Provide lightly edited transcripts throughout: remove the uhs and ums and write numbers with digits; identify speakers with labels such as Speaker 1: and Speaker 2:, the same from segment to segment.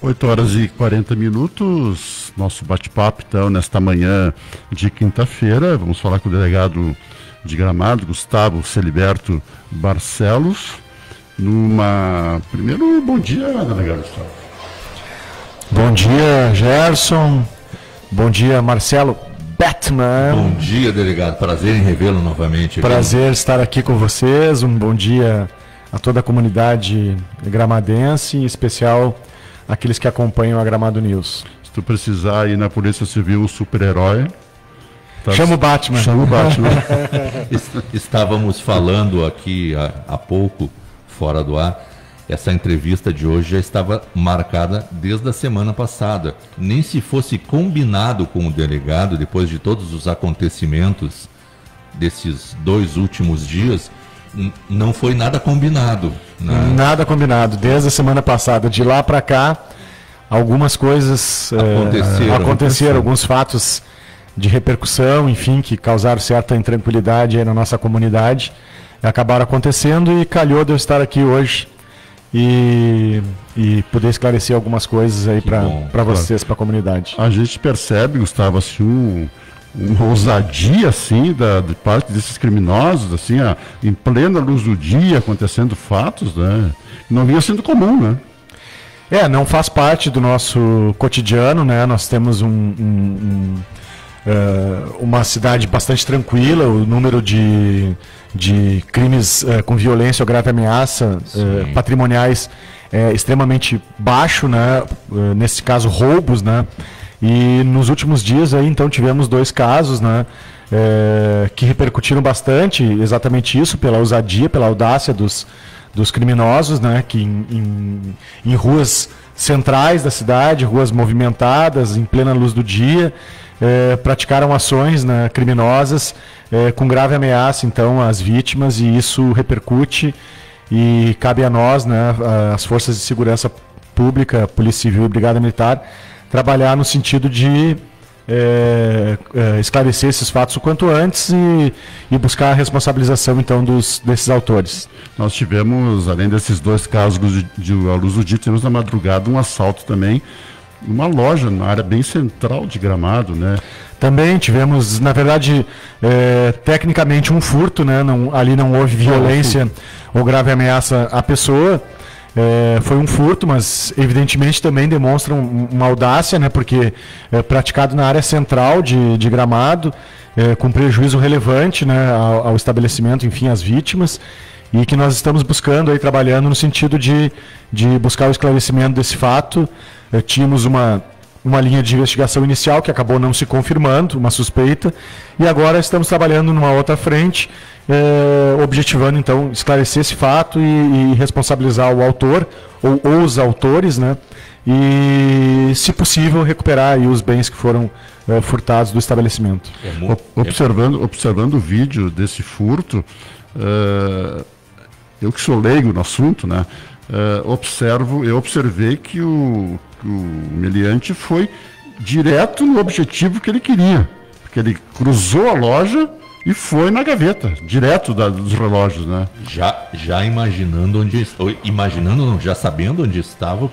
Speaker 1: 8h40, nosso bate-papo, então, nesta manhã de quinta-feira. Vamos falar com o delegado de Gramado, Gustavo Celiberto Barcelos. Primeiro, bom dia, delegado Gustavo.
Speaker 2: Bom dia, Gerson. Bom dia, Marcelo Batman.
Speaker 3: Bom dia, delegado. Prazer em revê-lo novamente.
Speaker 2: Prazer estar aqui com vocês. Um bom dia a toda a comunidade gramadense, em especial aqueles que acompanham a Gramado News.
Speaker 1: Se tu precisar ir na Polícia Civil, um super-herói...
Speaker 2: Chama o Batman.
Speaker 1: Chama o Batman.
Speaker 3: Estávamos falando aqui há pouco, fora do ar, essa entrevista de hoje já estava marcada desde a semana passada. Nem se fosse combinado com o delegado, depois de todos os acontecimentos desses 2 últimos dias, não foi nada combinado. Né?
Speaker 2: Nada combinado. Desde a semana passada, de lá para cá, algumas coisas aconteceram, alguns fatos de repercussão, enfim, que causaram certa intranquilidade aí na nossa comunidade, acabaram acontecendo e calhou de eu estar aqui hoje e poder esclarecer algumas coisas aí para vocês, para a comunidade.
Speaker 1: A gente percebe, Gustavo, assim, uma ousadia assim de parte desses criminosos, assim, em plena luz do dia, acontecendo fatos, né? Não vinha sendo comum, né?
Speaker 2: Não faz parte do nosso cotidiano, né? Nós temos uma cidade bastante tranquila, o número de crimes com violência ou grave ameaça patrimoniais é extremamente baixo, né? Nesse caso, roubos, né? E nos últimos dias aí, então, tivemos 2 casos, né? Que repercutiram bastante, exatamente isso, pela ousadia, pela audácia dos criminosos, né? Que em ruas centrais da cidade, ruas movimentadas, em plena luz do dia, praticaram ações, né, criminosas com grave ameaça, então, às vítimas, e isso repercute e cabe a nós, né, as forças de segurança pública, Polícia Civil e Brigada Militar, trabalhar no sentido de esclarecer esses fatos o quanto antes e buscar a responsabilização, então, desses autores.
Speaker 1: Nós tivemos, além desses 2 casos à luz do dia, tivemos na madrugada um assalto também, uma loja na área bem central de Gramado, né?
Speaker 2: Também tivemos, na verdade, tecnicamente um furto, né? Ali não houve violência ou grave ameaça à pessoa. Foi um furto, mas evidentemente também demonstra uma audácia, né? Porque praticado na área central de Gramado, com prejuízo relevante, né? Ao estabelecimento, enfim, às vítimas, e que nós estamos buscando aí, trabalhando no sentido de buscar o esclarecimento desse fato. Tínhamos uma linha de investigação inicial que acabou não se confirmando, uma suspeita, e agora estamos trabalhando numa outra frente, objetivando então esclarecer esse fato e responsabilizar o autor ou os autores, né? E, se possível, recuperar aí os bens que foram furtados do estabelecimento.
Speaker 1: Observando o vídeo desse furto, eu que sou leigo no assunto, né? Eu observei que o meliante foi direto no objetivo que ele queria, porque ele cruzou a loja e foi na gaveta, direto dos relógios, né?
Speaker 3: Já imaginando já sabendo onde estava o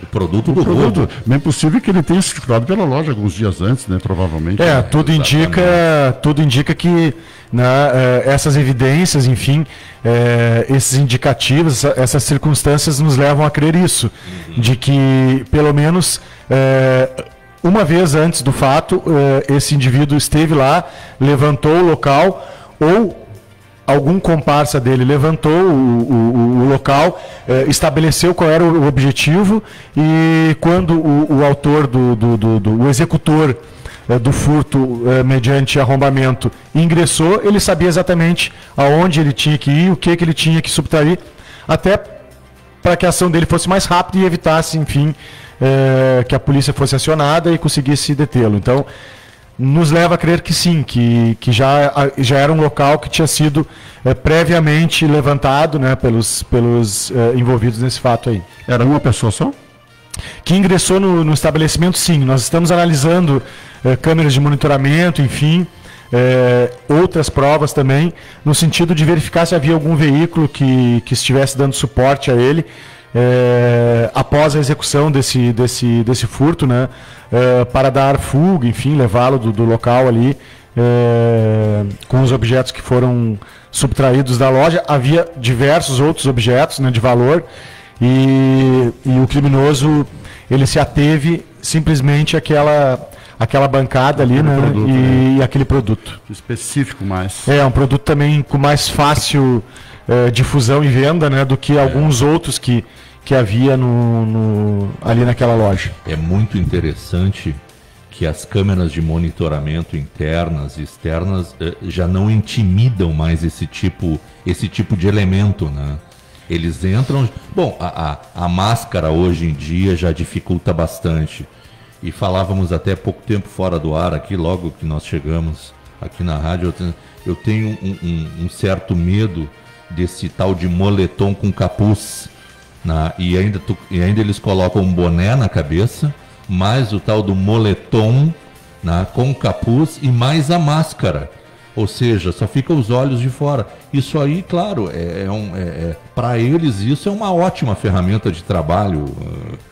Speaker 3: produto do roubo.
Speaker 1: Bem possível que ele tenha circulado pela loja alguns dias antes, né? Provavelmente.
Speaker 2: Tudo indica que, né, essas evidências, enfim, esses indicativos, essas circunstâncias nos levam a crer isso, de que pelo menos uma vez antes do fato, esse indivíduo esteve lá, levantou o local, ou algum comparsa dele levantou o local, estabeleceu qual era o objetivo, e quando o autor, o executor do furto mediante arrombamento ingressou, ele sabia exatamente aonde ele tinha que ir, o que ele tinha que subtrair, até para que a ação dele fosse mais rápida e evitasse, enfim, que a polícia fosse acionada e conseguisse detê-lo. Então, nos leva a crer que sim, que já era um local que tinha sido previamente levantado, né, pelos envolvidos nesse fato aí.
Speaker 1: Era uma pessoa só?
Speaker 2: Que ingressou no estabelecimento, sim. Nós estamos analisando câmeras de monitoramento, enfim, outras provas também, no sentido de verificar se havia algum veículo que estivesse dando suporte a ele, após a execução desse furto, né, para dar fuga, enfim, levá-lo do local ali, com os objetos que foram subtraídos da loja. Havia diversos outros objetos, né, de valor, e o criminoso ele se ateve simplesmente àquela bancada ali, né,
Speaker 1: produto,
Speaker 2: e aquele produto.
Speaker 1: Específico mais.
Speaker 2: É um produto também com mais fácil difusão e venda, né, do que alguns outros que havia ali naquela loja.
Speaker 3: É muito interessante que as câmeras de monitoramento internas e externas já não intimidam mais esse tipo de elemento, né? Eles entram... Bom, a máscara hoje em dia já dificulta bastante. E falávamos até pouco tempo fora do ar aqui, logo que nós chegamos aqui na rádio, eu tenho um certo medo desse tal de moletom com capuz, né? E ainda eles colocam um boné na cabeça, mais o tal do moletom, né, com capuz e mais a máscara. Ou seja, só fica os olhos de fora. Isso aí, claro, para eles isso é uma ótima ferramenta de trabalho.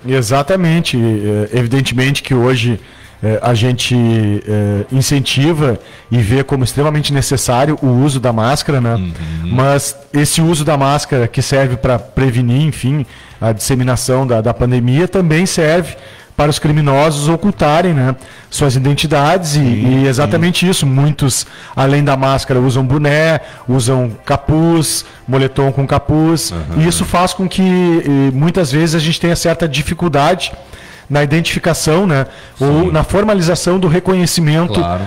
Speaker 2: Exatamente. Evidentemente que hoje a gente incentiva e vê como extremamente necessário o uso da máscara, né? Uhum. Mas esse uso da máscara que serve para prevenir, enfim, a disseminação da pandemia também serve para os criminosos ocultarem, né, suas identidades e exatamente isso. Muitos, além da máscara, usam boné, usam capuz, moletom com capuz, e isso faz com que muitas vezes a gente tenha certa dificuldade na identificação, né, ou na formalização do reconhecimento, claro,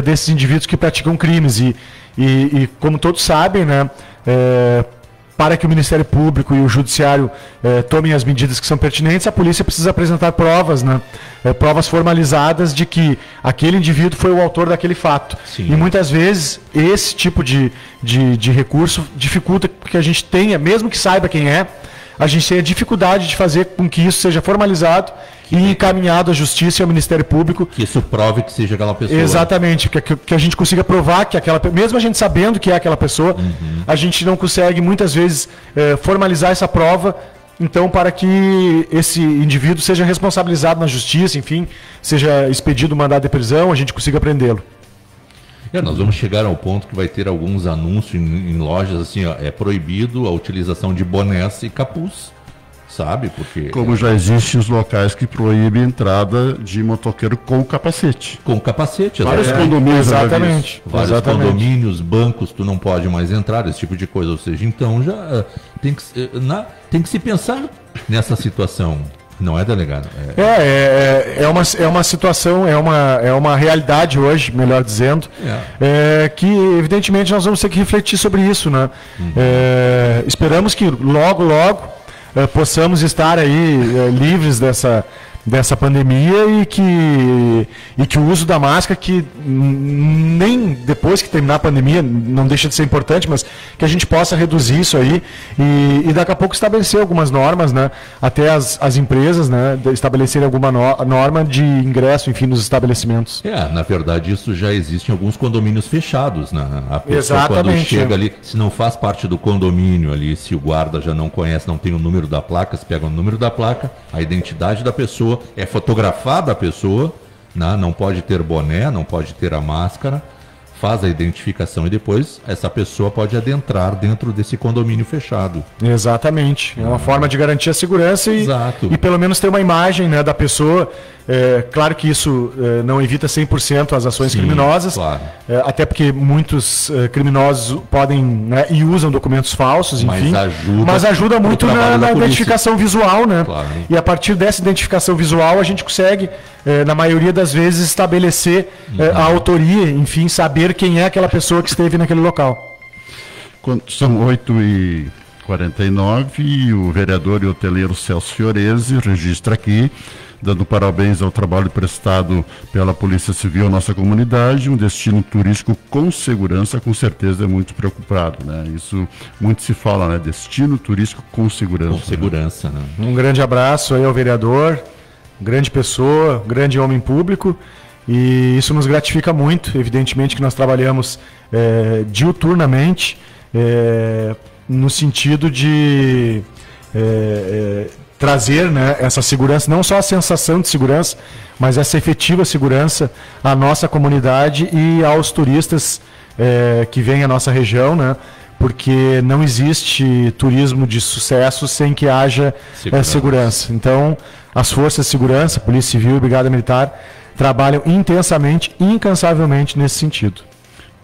Speaker 2: desses indivíduos que praticam crimes. E como todos sabem, né, para que o Ministério Público e o Judiciário tomem as medidas que são pertinentes, a polícia precisa apresentar provas, né? Provas formalizadas de que aquele indivíduo foi o autor daquele fato. Sim. E muitas vezes esse tipo de recurso dificulta que a gente tenha, mesmo que saiba quem é, a gente tem a dificuldade de fazer com que isso seja formalizado e encaminhado à Justiça e ao Ministério Público. Que
Speaker 3: isso prove que seja aquela pessoa.
Speaker 2: Exatamente, que a gente consiga provar que mesmo a gente sabendo que é aquela pessoa, a gente não consegue muitas vezes formalizar essa prova, então para que esse indivíduo seja responsabilizado na Justiça, enfim, seja expedido o mandado de prisão, a gente consiga prendê-lo.
Speaker 3: Nós vamos chegar ao ponto que vai ter alguns anúncios em lojas assim, ó, é proibido a utilização de bonés e capuz, sabe? Porque
Speaker 1: como já existem os locais que proíbem a entrada de motoqueiro com capacete.
Speaker 3: Com capacete,
Speaker 1: vários condomínios,
Speaker 2: exatamente.
Speaker 3: Vários condomínios, bancos, tu não pode mais entrar, esse tipo de coisa. Ou seja, então já tem que se pensar nessa situação. Não é, delegado?
Speaker 2: É uma situação, é uma realidade hoje, melhor dizendo, que evidentemente nós vamos ter que refletir sobre isso, né? Esperamos que logo possamos estar aí livres dessa pandemia e que o uso da máscara, que nem depois que terminar a pandemia não deixa de ser importante, mas que a gente possa reduzir isso aí e daqui a pouco estabelecer algumas normas, né, até as empresas, né, estabelecerem alguma norma de ingresso, enfim, nos estabelecimentos.
Speaker 3: Na verdade isso já existe em alguns condomínios fechados, né? A pessoa
Speaker 2: exatamente,
Speaker 3: quando chega ali, se não faz parte do condomínio ali, se o guarda já não conhece, não tem o número da placa, se pega o número da placa, a identidade da pessoa, é fotografada a pessoa, né? Não pode ter boné, não pode ter a máscara, faz a identificação e depois essa pessoa pode adentrar dentro desse condomínio fechado.
Speaker 2: Exatamente. É uma forma de garantir a segurança e pelo menos ter uma imagem, né, da pessoa. Claro que isso não evita 100% as ações criminosas,
Speaker 3: claro.
Speaker 2: Até porque muitos criminosos podem, né, e usam documentos falsos, enfim, mas ajuda muito na identificação visual, né?
Speaker 3: Claro.
Speaker 2: E a partir dessa identificação visual a gente consegue, na maioria das vezes, estabelecer a autoria, enfim, saber quem é aquela pessoa que esteve naquele local.
Speaker 1: São 8h49 e o vereador e hoteleiro Celso Fiorese registra aqui, dando parabéns ao trabalho prestado pela Polícia Civil à nossa comunidade, um destino turístico com segurança, com certeza é muito preocupado, né? Isso muito se fala, né? Destino turístico com segurança.
Speaker 3: Com segurança, né?
Speaker 2: Um grande abraço aí ao vereador, grande pessoa, grande homem público, e isso nos gratifica muito. Evidentemente que nós trabalhamos diuturnamente, no sentido de trazer, né, essa segurança, não só a sensação de segurança, mas essa efetiva segurança à nossa comunidade e aos turistas que vêm à nossa região, né, porque não existe turismo de sucesso sem que haja segurança. Então, as forças de segurança, Polícia Civil e Brigada Militar, trabalham intensamente e incansavelmente nesse sentido.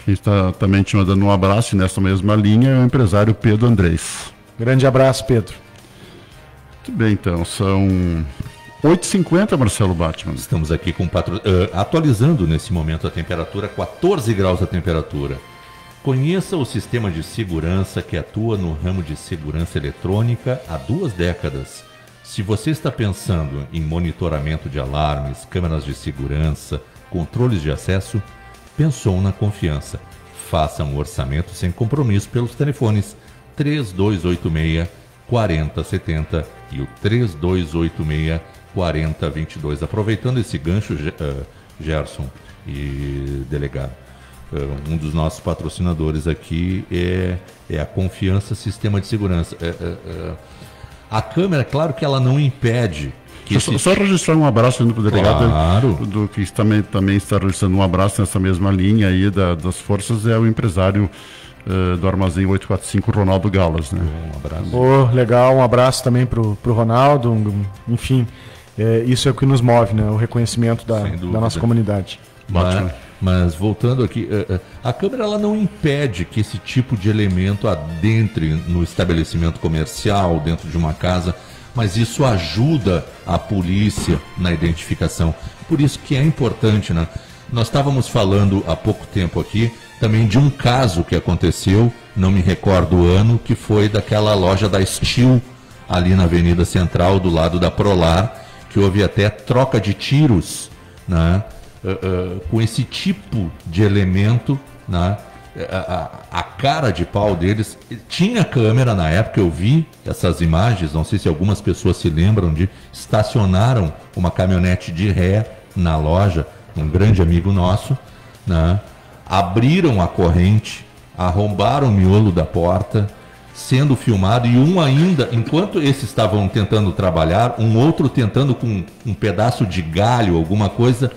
Speaker 1: Quem está também te mandando um abraço nessa mesma linha é o empresário Pedro Andrés.
Speaker 2: Grande abraço, Pedro.
Speaker 1: Muito bem, então, são 8h50, Marcelo Batman.
Speaker 3: Estamos aqui com atualizando nesse momento a temperatura, 14 graus a temperatura. Conheça o sistema de segurança que atua no ramo de segurança eletrônica há 2 décadas. Se você está pensando em monitoramento de alarmes, câmeras de segurança, controles de acesso, pensou na confiança. Faça um orçamento sem compromisso pelos telefones 3286-4070 e o 3286-4022. Aproveitando esse gancho, Gerson e delegado, um dos nossos patrocinadores aqui é a Confiança Sistema de Segurança. A câmera, claro que ela não impede que
Speaker 1: só registrar um abraço para o delegado,
Speaker 3: claro,
Speaker 1: do que também está registrando um abraço nessa mesma linha aí das forças, é o empresário do Armazém 845, Ronaldo Galas, né?
Speaker 3: Um abraço.
Speaker 2: Legal, um abraço também pro Ronaldo, enfim, isso é o que nos move, né? O reconhecimento da nossa comunidade.
Speaker 3: Mas voltando aqui, a câmera ela não impede que esse tipo de elemento adentre no estabelecimento comercial, dentro de uma casa, mas isso ajuda a polícia na identificação. Por isso que é importante, né? Nós estávamos falando há pouco tempo aqui também de um caso que aconteceu, não me recordo o ano, que foi daquela loja da Steel, ali na Avenida Central, do lado da Prolar, que houve até troca de tiros, né? Com esse tipo de elemento, né? A cara de pau deles tinha câmera na época. Eu vi essas imagens, não sei se algumas pessoas se lembram, estacionaram uma caminhonete de ré na loja, um grande amigo nosso, né? Abriram a corrente, arrombaram o miolo da porta, sendo filmado, e um ainda, enquanto esses estavam tentando trabalhar, um outro tentando com um pedaço de galho, alguma coisa,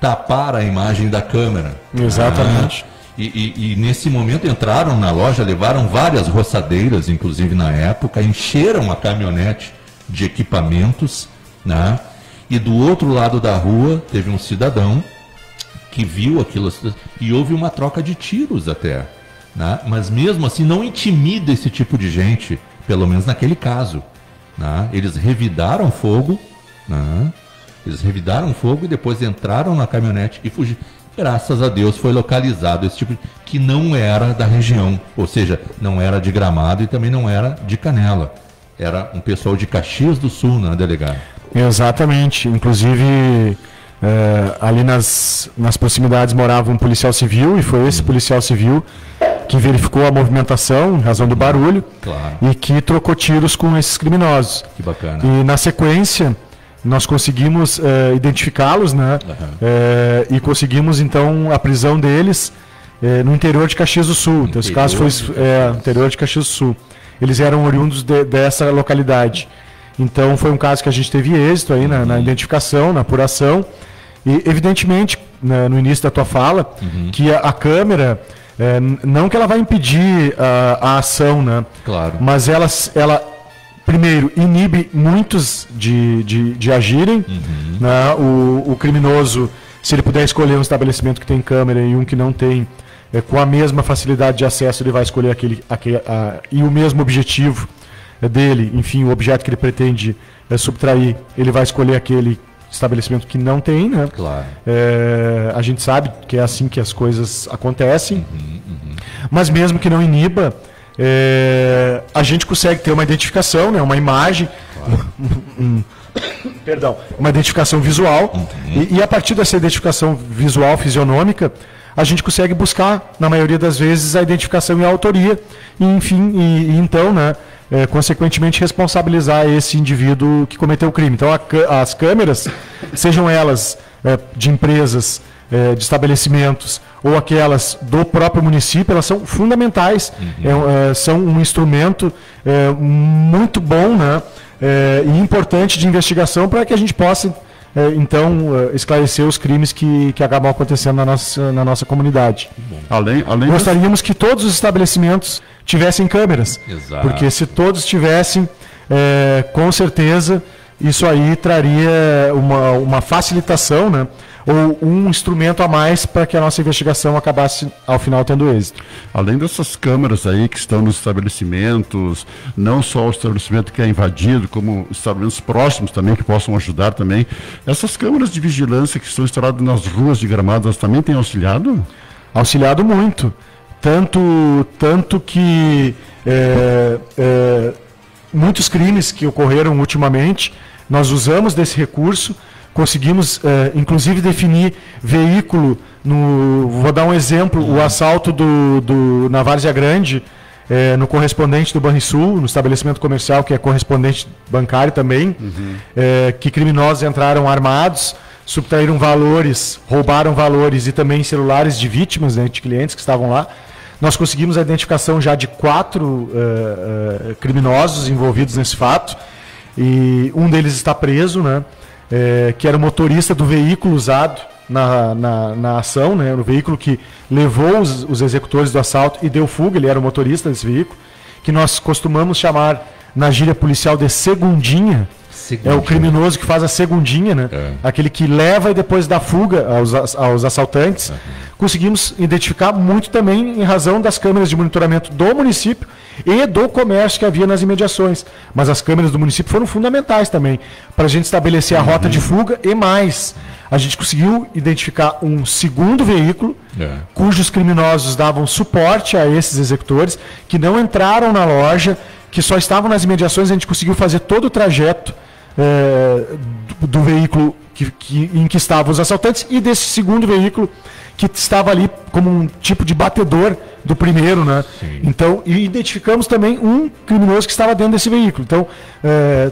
Speaker 3: tapar a imagem da câmera.
Speaker 2: Exatamente.
Speaker 3: E nesse momento entraram na loja, levaram várias roçadeiras, inclusive na época, encheram a caminhonete de equipamentos, né? E do outro lado da rua teve um cidadão que viu aquilo e houve uma troca de tiros até, né? Mas mesmo assim não intimida esse tipo de gente, pelo menos naquele caso, né? Eles revidaram fogo, né? Eles revidaram fogo e depois entraram na caminhonete e fugiram. Graças a Deus foi localizado esse tipo que não era da região, ou seja, não era de Gramado e também não era de Canela. Era um pessoal de Caxias do Sul, né, delegado? Exatamente.
Speaker 2: Inclusive, ali nas proximidades morava um policial civil, e foi esse policial civil que verificou a movimentação em razão do barulho,
Speaker 3: claro,
Speaker 2: e que trocou tiros com esses criminosos.
Speaker 3: Que bacana.
Speaker 2: E na sequência nós conseguimos identificá-los, né? E conseguimos então a prisão deles no interior de Caxias do Sul. Então, esse caso foi no interior de Caxias do Sul. Eles eram oriundos dessa localidade. Então foi um caso que a gente teve êxito aí na identificação, na apuração. E evidentemente, né, no início da tua fala, que a câmera, não que ela vai impedir a ação, né?
Speaker 3: Claro.
Speaker 2: Mas ela primeiro, inibe muitos de agirem. Né? O criminoso, se ele puder escolher um estabelecimento que tem câmera e um que não tem, com a mesma facilidade de acesso, ele vai escolher e o mesmo objetivo dele, enfim, o objeto que ele pretende subtrair, ele vai escolher aquele estabelecimento que não tem, né?
Speaker 3: Claro.
Speaker 2: A gente sabe que é assim que as coisas acontecem, mas mesmo que não iniba, a gente consegue ter uma identificação, né, uma imagem, claro, uma identificação visual, e a partir dessa identificação visual fisionômica, a gente consegue buscar, na maioria das vezes, a identificação e a autoria, e, enfim, então, né, consequentemente, responsabilizar esse indivíduo que cometeu o crime. Então, as câmeras, sejam elas de empresas, de estabelecimentos ou aquelas do próprio município, elas são fundamentais, são um instrumento muito bom, né, e importante de investigação para que a gente possa, esclarecer os crimes que acabam acontecendo na nossa comunidade. Gostaríamos que todos os estabelecimentos tivessem câmeras, porque se todos tivessem, com certeza, isso aí traria uma facilitação, né? Ou um instrumento a mais para que a nossa investigação acabasse, ao final, tendo êxito.
Speaker 1: Além dessas câmeras aí que estão nos estabelecimentos, não só o estabelecimento que é invadido, como estabelecimentos próximos também, que possam ajudar também, essas câmeras de vigilância que estão instaladas nas ruas de Gramado, elas também têm auxiliado?
Speaker 2: Auxiliado muito. Tanto que muitos crimes que ocorreram ultimamente, nós usamos desse recurso. Conseguimos, inclusive, definir veículo. Vou dar um exemplo: o assalto na Várzea Grande, no correspondente do Banrisul, no estabelecimento comercial, que é correspondente bancário também, que criminosos entraram armados, subtraíram valores, roubaram valores e também celulares de vítimas, né, de clientes que estavam lá. Nós conseguimos a identificação já de 4 criminosos envolvidos nesse fato, e um deles está preso, né? Que era o motorista do veículo usado na ação, né, o veículo que levou os executores do assalto e deu fuga. Ele era o motorista desse veículo, que nós costumamos chamar na gíria policial de segundinha. É o criminoso que faz a segundinha, né? Aquele que leva e depois dá fuga aos assaltantes. Conseguimos identificar muito também em razão das câmeras de monitoramento do município e do comércio que havia nas imediações. Mas as câmeras do município foram fundamentais também para a gente estabelecer a rota de fuga e mais. A gente conseguiu identificar um segundo veículo cujos criminosos davam suporte a esses executores, que não entraram na loja, que só estavam nas imediações. A gente conseguiu fazer todo o trajeto do veículo em que estavam os assaltantes e desse segundo veículo que estava ali como um tipo de batedor do primeiro, né? Então, e identificamos também um criminoso que estava dentro desse veículo. Então,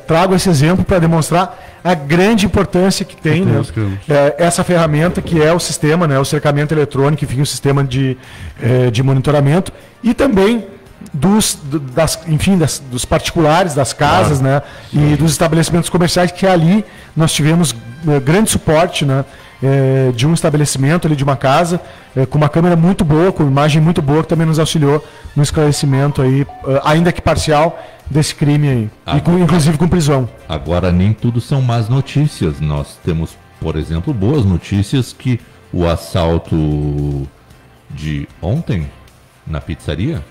Speaker 2: trago esse exemplo para demonstrar a grande importância que tem, né, essa ferramenta que é o sistema, né, o cercamento eletrônico, enfim, o sistema de monitoramento, e também dos particulares, das casas, né, e dos estabelecimentos comerciais, que ali nós tivemos grande suporte, né, de um estabelecimento ali, de uma casa, com uma câmera muito boa, com imagem muito boa, que também nos auxiliou no esclarecimento aí, ainda que parcial, desse crime aí, inclusive com prisão.
Speaker 3: Agora, nem tudo são más notícias. Nós temos, por exemplo, boas notícias, que o assalto de ontem na pizzaria,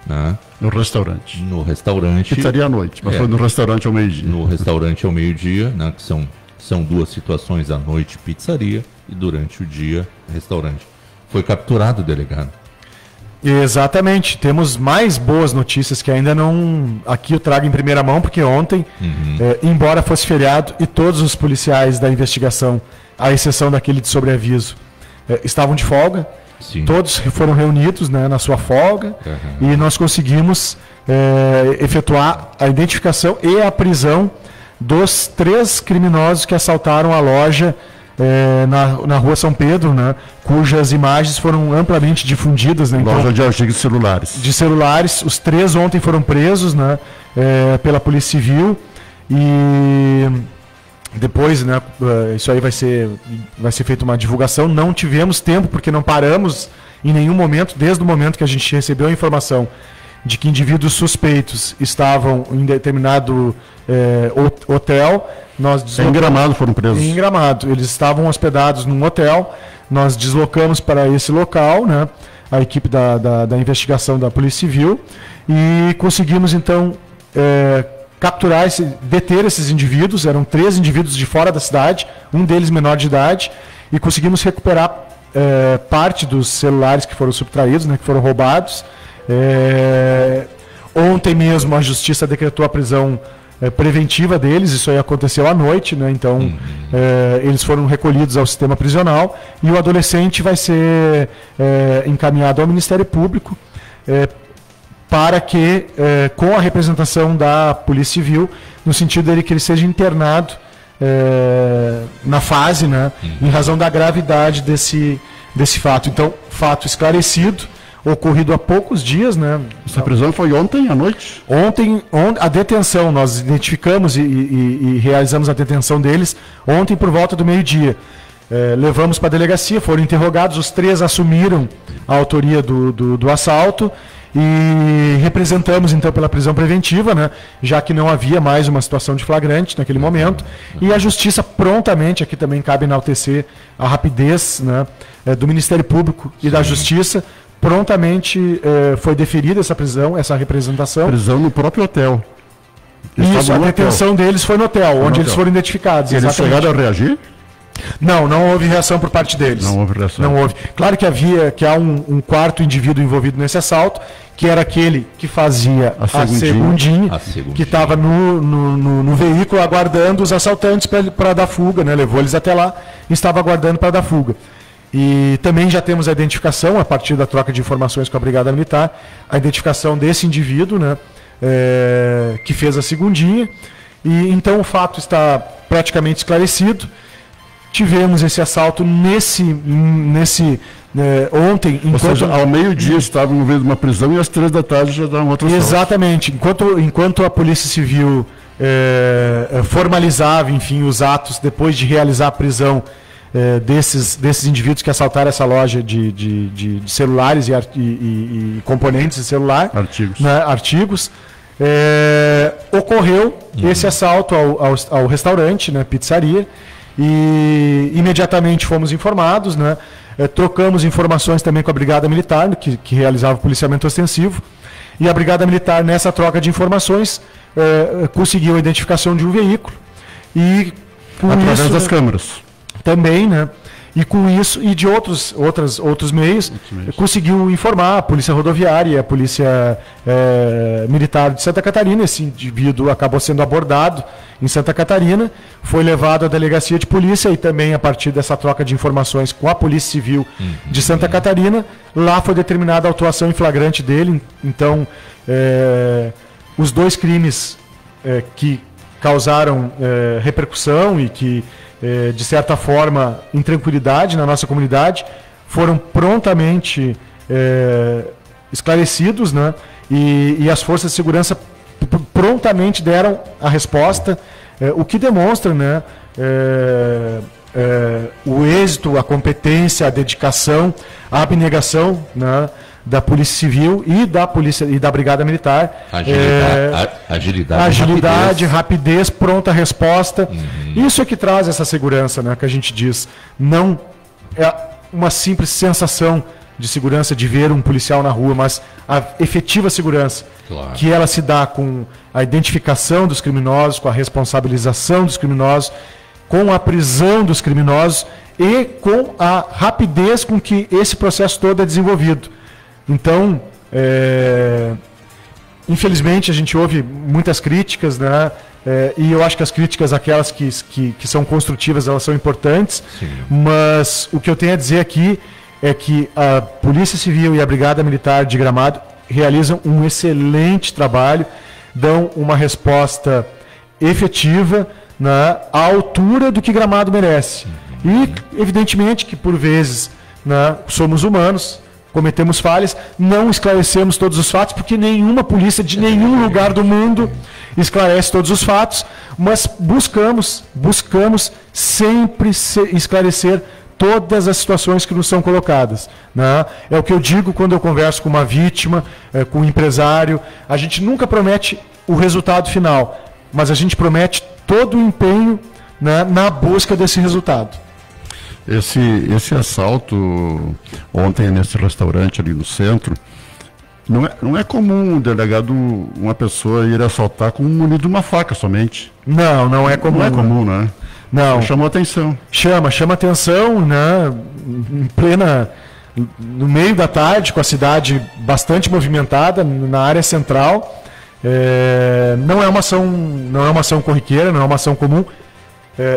Speaker 3: né?
Speaker 1: No restaurante.
Speaker 3: No restaurante.
Speaker 1: Pizzaria à noite, mas foi no restaurante ao meio-dia.
Speaker 3: No restaurante ao meio-dia, né? Que são duas situações: à noite, pizzaria, e durante o dia, restaurante. Foi capturado o delegado.
Speaker 2: Exatamente. Temos mais boas notícias que ainda não... Aqui eu trago em primeira mão, porque ontem, embora fosse feriado e todos os policiais da investigação, à exceção daquele de sobreaviso, estavam de folga. Sim. Todos foram reunidos, né, na sua folga, e nós conseguimos efetuar a identificação e a prisão dos 3 criminosos que assaltaram a loja na rua São Pedro, né, cujas imagens foram amplamente difundidas. Né,
Speaker 1: loja de artigos de celulares.
Speaker 2: De celulares. Os 3 ontem foram presos, né, pela Polícia Civil, e depois, né, isso aí vai ser feita uma divulgação. Não tivemos tempo, porque não paramos em nenhum momento, desde o momento que a gente recebeu a informação de que indivíduos suspeitos estavam em determinado hotel.
Speaker 1: Em Gramado foram presos.
Speaker 2: Em Gramado. Eles estavam hospedados num hotel. Nós deslocamos para esse local, né, a equipe da investigação da Polícia Civil, e conseguimos, então, capturar, deter esses indivíduos. Eram 3 indivíduos de fora da cidade, um deles menor de idade, e conseguimos recuperar parte dos celulares que foram subtraídos, né, que foram roubados. Ontem mesmo a Justiça decretou a prisão preventiva deles. Isso aí aconteceu à noite, né? Então eles foram recolhidos ao sistema prisional, e o adolescente vai ser encaminhado ao Ministério Público, para que, com a representação da Polícia Civil, no sentido dele que ele seja internado na fase, né, em razão da gravidade desse fato. Então, fato esclarecido, ocorrido há poucos dias, né?
Speaker 1: Essa prisão foi ontem à noite?
Speaker 2: Ontem a detenção, nós identificamos e realizamos a detenção deles ontem por volta do meio-dia. Levamos para a delegacia, foram interrogados, os 3 assumiram a autoria do assalto e representamos então pela prisão preventiva, né, já que não havia mais uma situação de flagrante naquele momento, e a Justiça prontamente, aqui também cabe enaltecer a rapidez, né, do Ministério Público e da Justiça, prontamente foi deferida essa prisão, essa representação.
Speaker 1: Prisão no próprio hotel.
Speaker 2: Isso, a detenção deles foi no hotel, onde eles foram identificados.
Speaker 1: Eles chegaram a reagir?
Speaker 2: Não houve reação por parte deles.
Speaker 1: Não houve reação.
Speaker 2: Não houve. Claro que há um quarto indivíduo envolvido nesse assalto, que era aquele que fazia a segundinha, que estava no veículo aguardando os assaltantes para dar fuga, né? Levou eles até lá e estava aguardando para dar fuga. E também já temos a identificação, a partir da troca de informações com a Brigada Militar, a identificação desse indivíduo, né? Que fez a segundinha. E então o fato está praticamente esclarecido. Tivemos esse assalto ontem.
Speaker 1: Ou seja, ao meio-dia estavam envolvidos numa prisão e às 3 da tarde já davam outro assalto.
Speaker 2: Exatamente. Enquanto a Polícia Civil formalizava, enfim, os atos depois de realizar a prisão desses indivíduos que assaltaram essa loja de celulares e componentes de celular, artigos, ocorreu esse assalto ao restaurante, né, pizzaria. E imediatamente fomos informados, né? Trocamos informações também com a Brigada Militar, que realizava o policiamento ostensivo, e a Brigada Militar, nessa troca de informações, conseguiu a identificação de um veículo, e com
Speaker 1: através
Speaker 2: isso,
Speaker 1: das câmeras
Speaker 2: também, né? E com isso, e de outros meios, conseguiu informar a Polícia Rodoviária e a Polícia Militar de Santa Catarina. Esse indivíduo acabou sendo abordado em Santa Catarina, foi levado à delegacia de polícia e também, a partir dessa troca de informações com a Polícia Civil de Santa Catarina, lá foi determinada a autuação em flagrante dele. Então, os 2 crimes que causaram repercussão e que, de certa forma, intranquilidade na nossa comunidade, foram prontamente esclarecidos, né? E as forças de segurança prontamente deram a resposta, o que demonstra, né, o êxito, a competência, a dedicação, a abnegação, né, da Polícia Civil e da Polícia e da Brigada Militar. Agilidade, rapidez, pronta resposta. Isso é que traz essa segurança, né, que a gente diz. Não é uma simples sensação de segurança de ver um policial na rua, mas a efetiva segurança, que ela se dá com a identificação dos criminosos, com a responsabilização dos criminosos, com a prisão dos criminosos e com a rapidez com que esse processo todo é desenvolvido. Então, infelizmente, a gente ouve muitas críticas, né? E eu acho que as críticas, aquelas que são construtivas, elas são importantes. Sim. Mas o que eu tenho a dizer aqui é que a Polícia Civil e a Brigada Militar de Gramado realizam um excelente trabalho, dão uma resposta efetiva, né, à altura do que Gramado merece. E, evidentemente, que por vezes, né, somos humanos, cometemos falhas, não esclarecemos todos os fatos, porque nenhuma polícia de nenhum lugar do mundo esclarece todos os fatos, mas buscamos sempre esclarecer todas as situações que nos são colocadas, né? É o que eu digo quando eu converso com uma vítima, com um empresário. A gente nunca promete o resultado final, mas a gente promete todo o empenho, né, na busca desse resultado.
Speaker 1: Esse assalto ontem nesse restaurante ali no centro, não é comum um delegado, uma pessoa ir assaltar com munido uma faca somente.
Speaker 2: Não é comum.
Speaker 1: Não é comum, né?
Speaker 2: Não.
Speaker 1: Chamou atenção.
Speaker 2: Chama atenção, né? No meio da tarde, com a cidade bastante movimentada, na área central. Não é uma ação corriqueira, não é uma ação comum.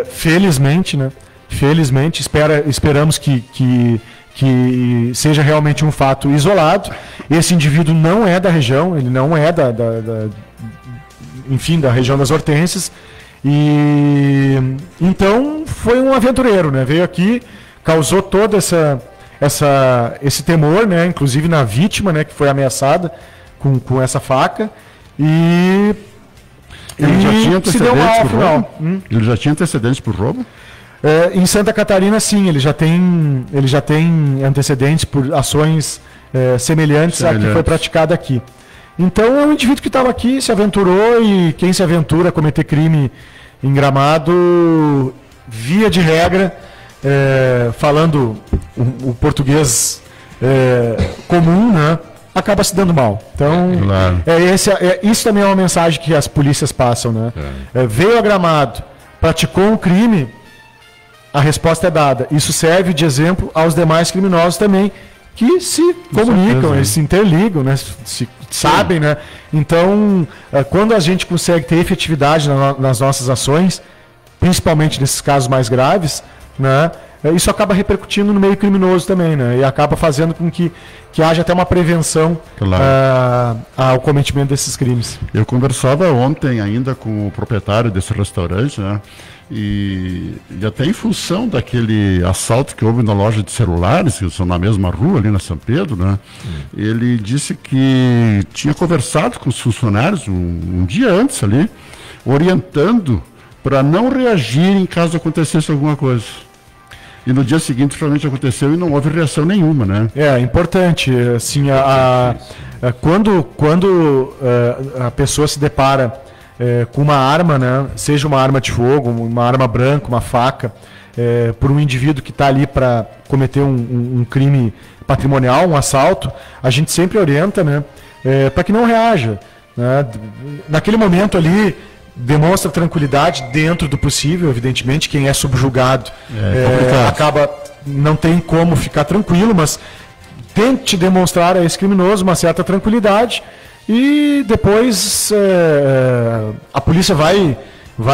Speaker 2: Felizmente, né? Felizmente, esperamos que seja realmente um fato isolado. Esse indivíduo não é da região, ele não é da região das Hortênsias. E então foi um aventureiro, né? Veio aqui, causou toda esse temor, né, inclusive na vítima, né, que foi ameaçada com essa faca, e
Speaker 1: ele já tinha
Speaker 2: se deu mal ao final.
Speaker 1: Ele já tinha antecedentes por roubo?
Speaker 2: Em Santa Catarina, sim, ele já tem antecedentes por ações semelhantes à que foi praticada aqui. Então é um indivíduo que estava aqui, se aventurou, e quem se aventura a cometer crime em Gramado, via de regra, falando o português comum, né, acaba se dando mal. Então,
Speaker 1: claro.
Speaker 2: Isso também é uma mensagem que as polícias passam, né? Veio a Gramado, praticou um crime, a resposta é dada. Isso serve de exemplo aos demais criminosos também, que se comunicam, eles se interligam, né? Se sabem, né? Então, quando a gente consegue ter efetividade nas nossas ações, principalmente nesses casos mais graves, né? Isso acaba repercutindo no meio criminoso também, né? E acaba fazendo com que haja até uma prevenção ao cometimento desses crimes.
Speaker 1: Eu conversava ontem ainda com o proprietário desse restaurante, né? E até em função daquele assalto que houve na loja de celulares, que são na mesma rua, ali na São Pedro, né? Ele disse que tinha conversado com os funcionários um dia antes ali, orientando para não reagirem caso acontecesse alguma coisa. E no dia seguinte realmente aconteceu e não houve reação nenhuma, né?
Speaker 2: É importante, assim, quando a pessoa se depara com uma arma, né, seja uma arma de fogo, uma arma branca, uma faca, por um indivíduo que está ali para cometer um crime patrimonial, um assalto, a gente sempre orienta, né, para que não reaja, né? Naquele momento ali, demonstra tranquilidade dentro do possível, evidentemente, quem é subjugado não tem como ficar tranquilo, mas tente demonstrar a esse criminoso uma certa tranquilidade, e depois a polícia vai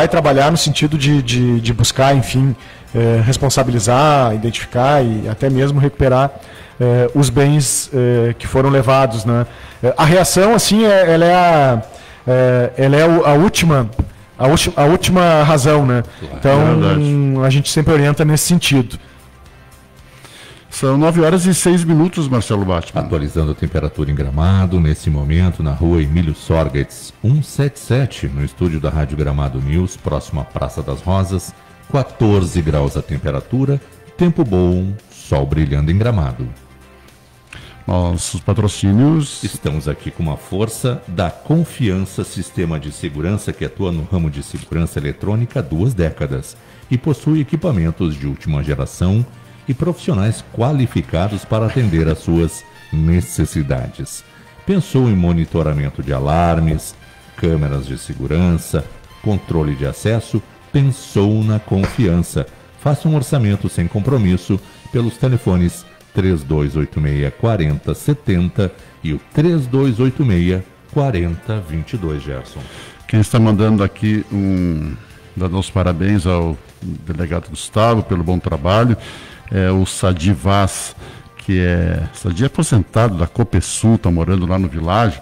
Speaker 2: trabalhar no sentido de buscar, enfim, responsabilizar, identificar e até mesmo recuperar os bens que foram levados, né? A reação, assim, ela é a última razão, né? Então, a gente sempre orienta nesse sentido.
Speaker 1: São 9h06, Marcelo Batman.
Speaker 3: Atualizando a temperatura em Gramado, nesse momento, na rua Emílio Sorgetz, 177, no estúdio da Rádio Gramado News, próximo à Praça das Rosas, 14 graus a temperatura, tempo bom, sol brilhando em Gramado.
Speaker 1: Nossos patrocínios.
Speaker 3: Estamos aqui com uma força da Confiança, sistema de segurança que atua no ramo de segurança eletrônica há 2 décadas e possui equipamentos de última geração e profissionais qualificados para atender às suas necessidades. Pensou em monitoramento de alarmes, câmeras de segurança, controle de acesso? Pensou na Confiança. Faça um orçamento sem compromisso pelos telefones 3286-4070 e o 3286-4022, Gerson.
Speaker 1: Quem está mandando aqui dando os parabéns ao delegado Gustavo pelo bom trabalho, é o Sadi Vaz, Sadi é aposentado da Copesul, está morando lá no Világio,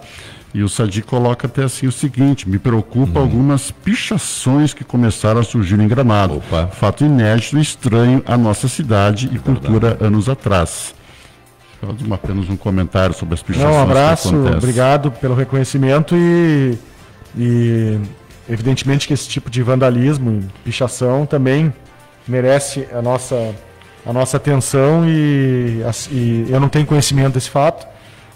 Speaker 1: e o Sadi coloca até assim o seguinte: me preocupa algumas pichações que começaram a surgir em Gramado.
Speaker 3: Opa.
Speaker 1: Fato inédito e estranho à nossa cidade e cultura anos atrás. Apenas um comentário sobre as pichações.
Speaker 2: Um abraço, obrigado pelo reconhecimento e evidentemente que esse tipo de vandalismo, pichação também merece a nossa atenção e eu não tenho conhecimento desse fato,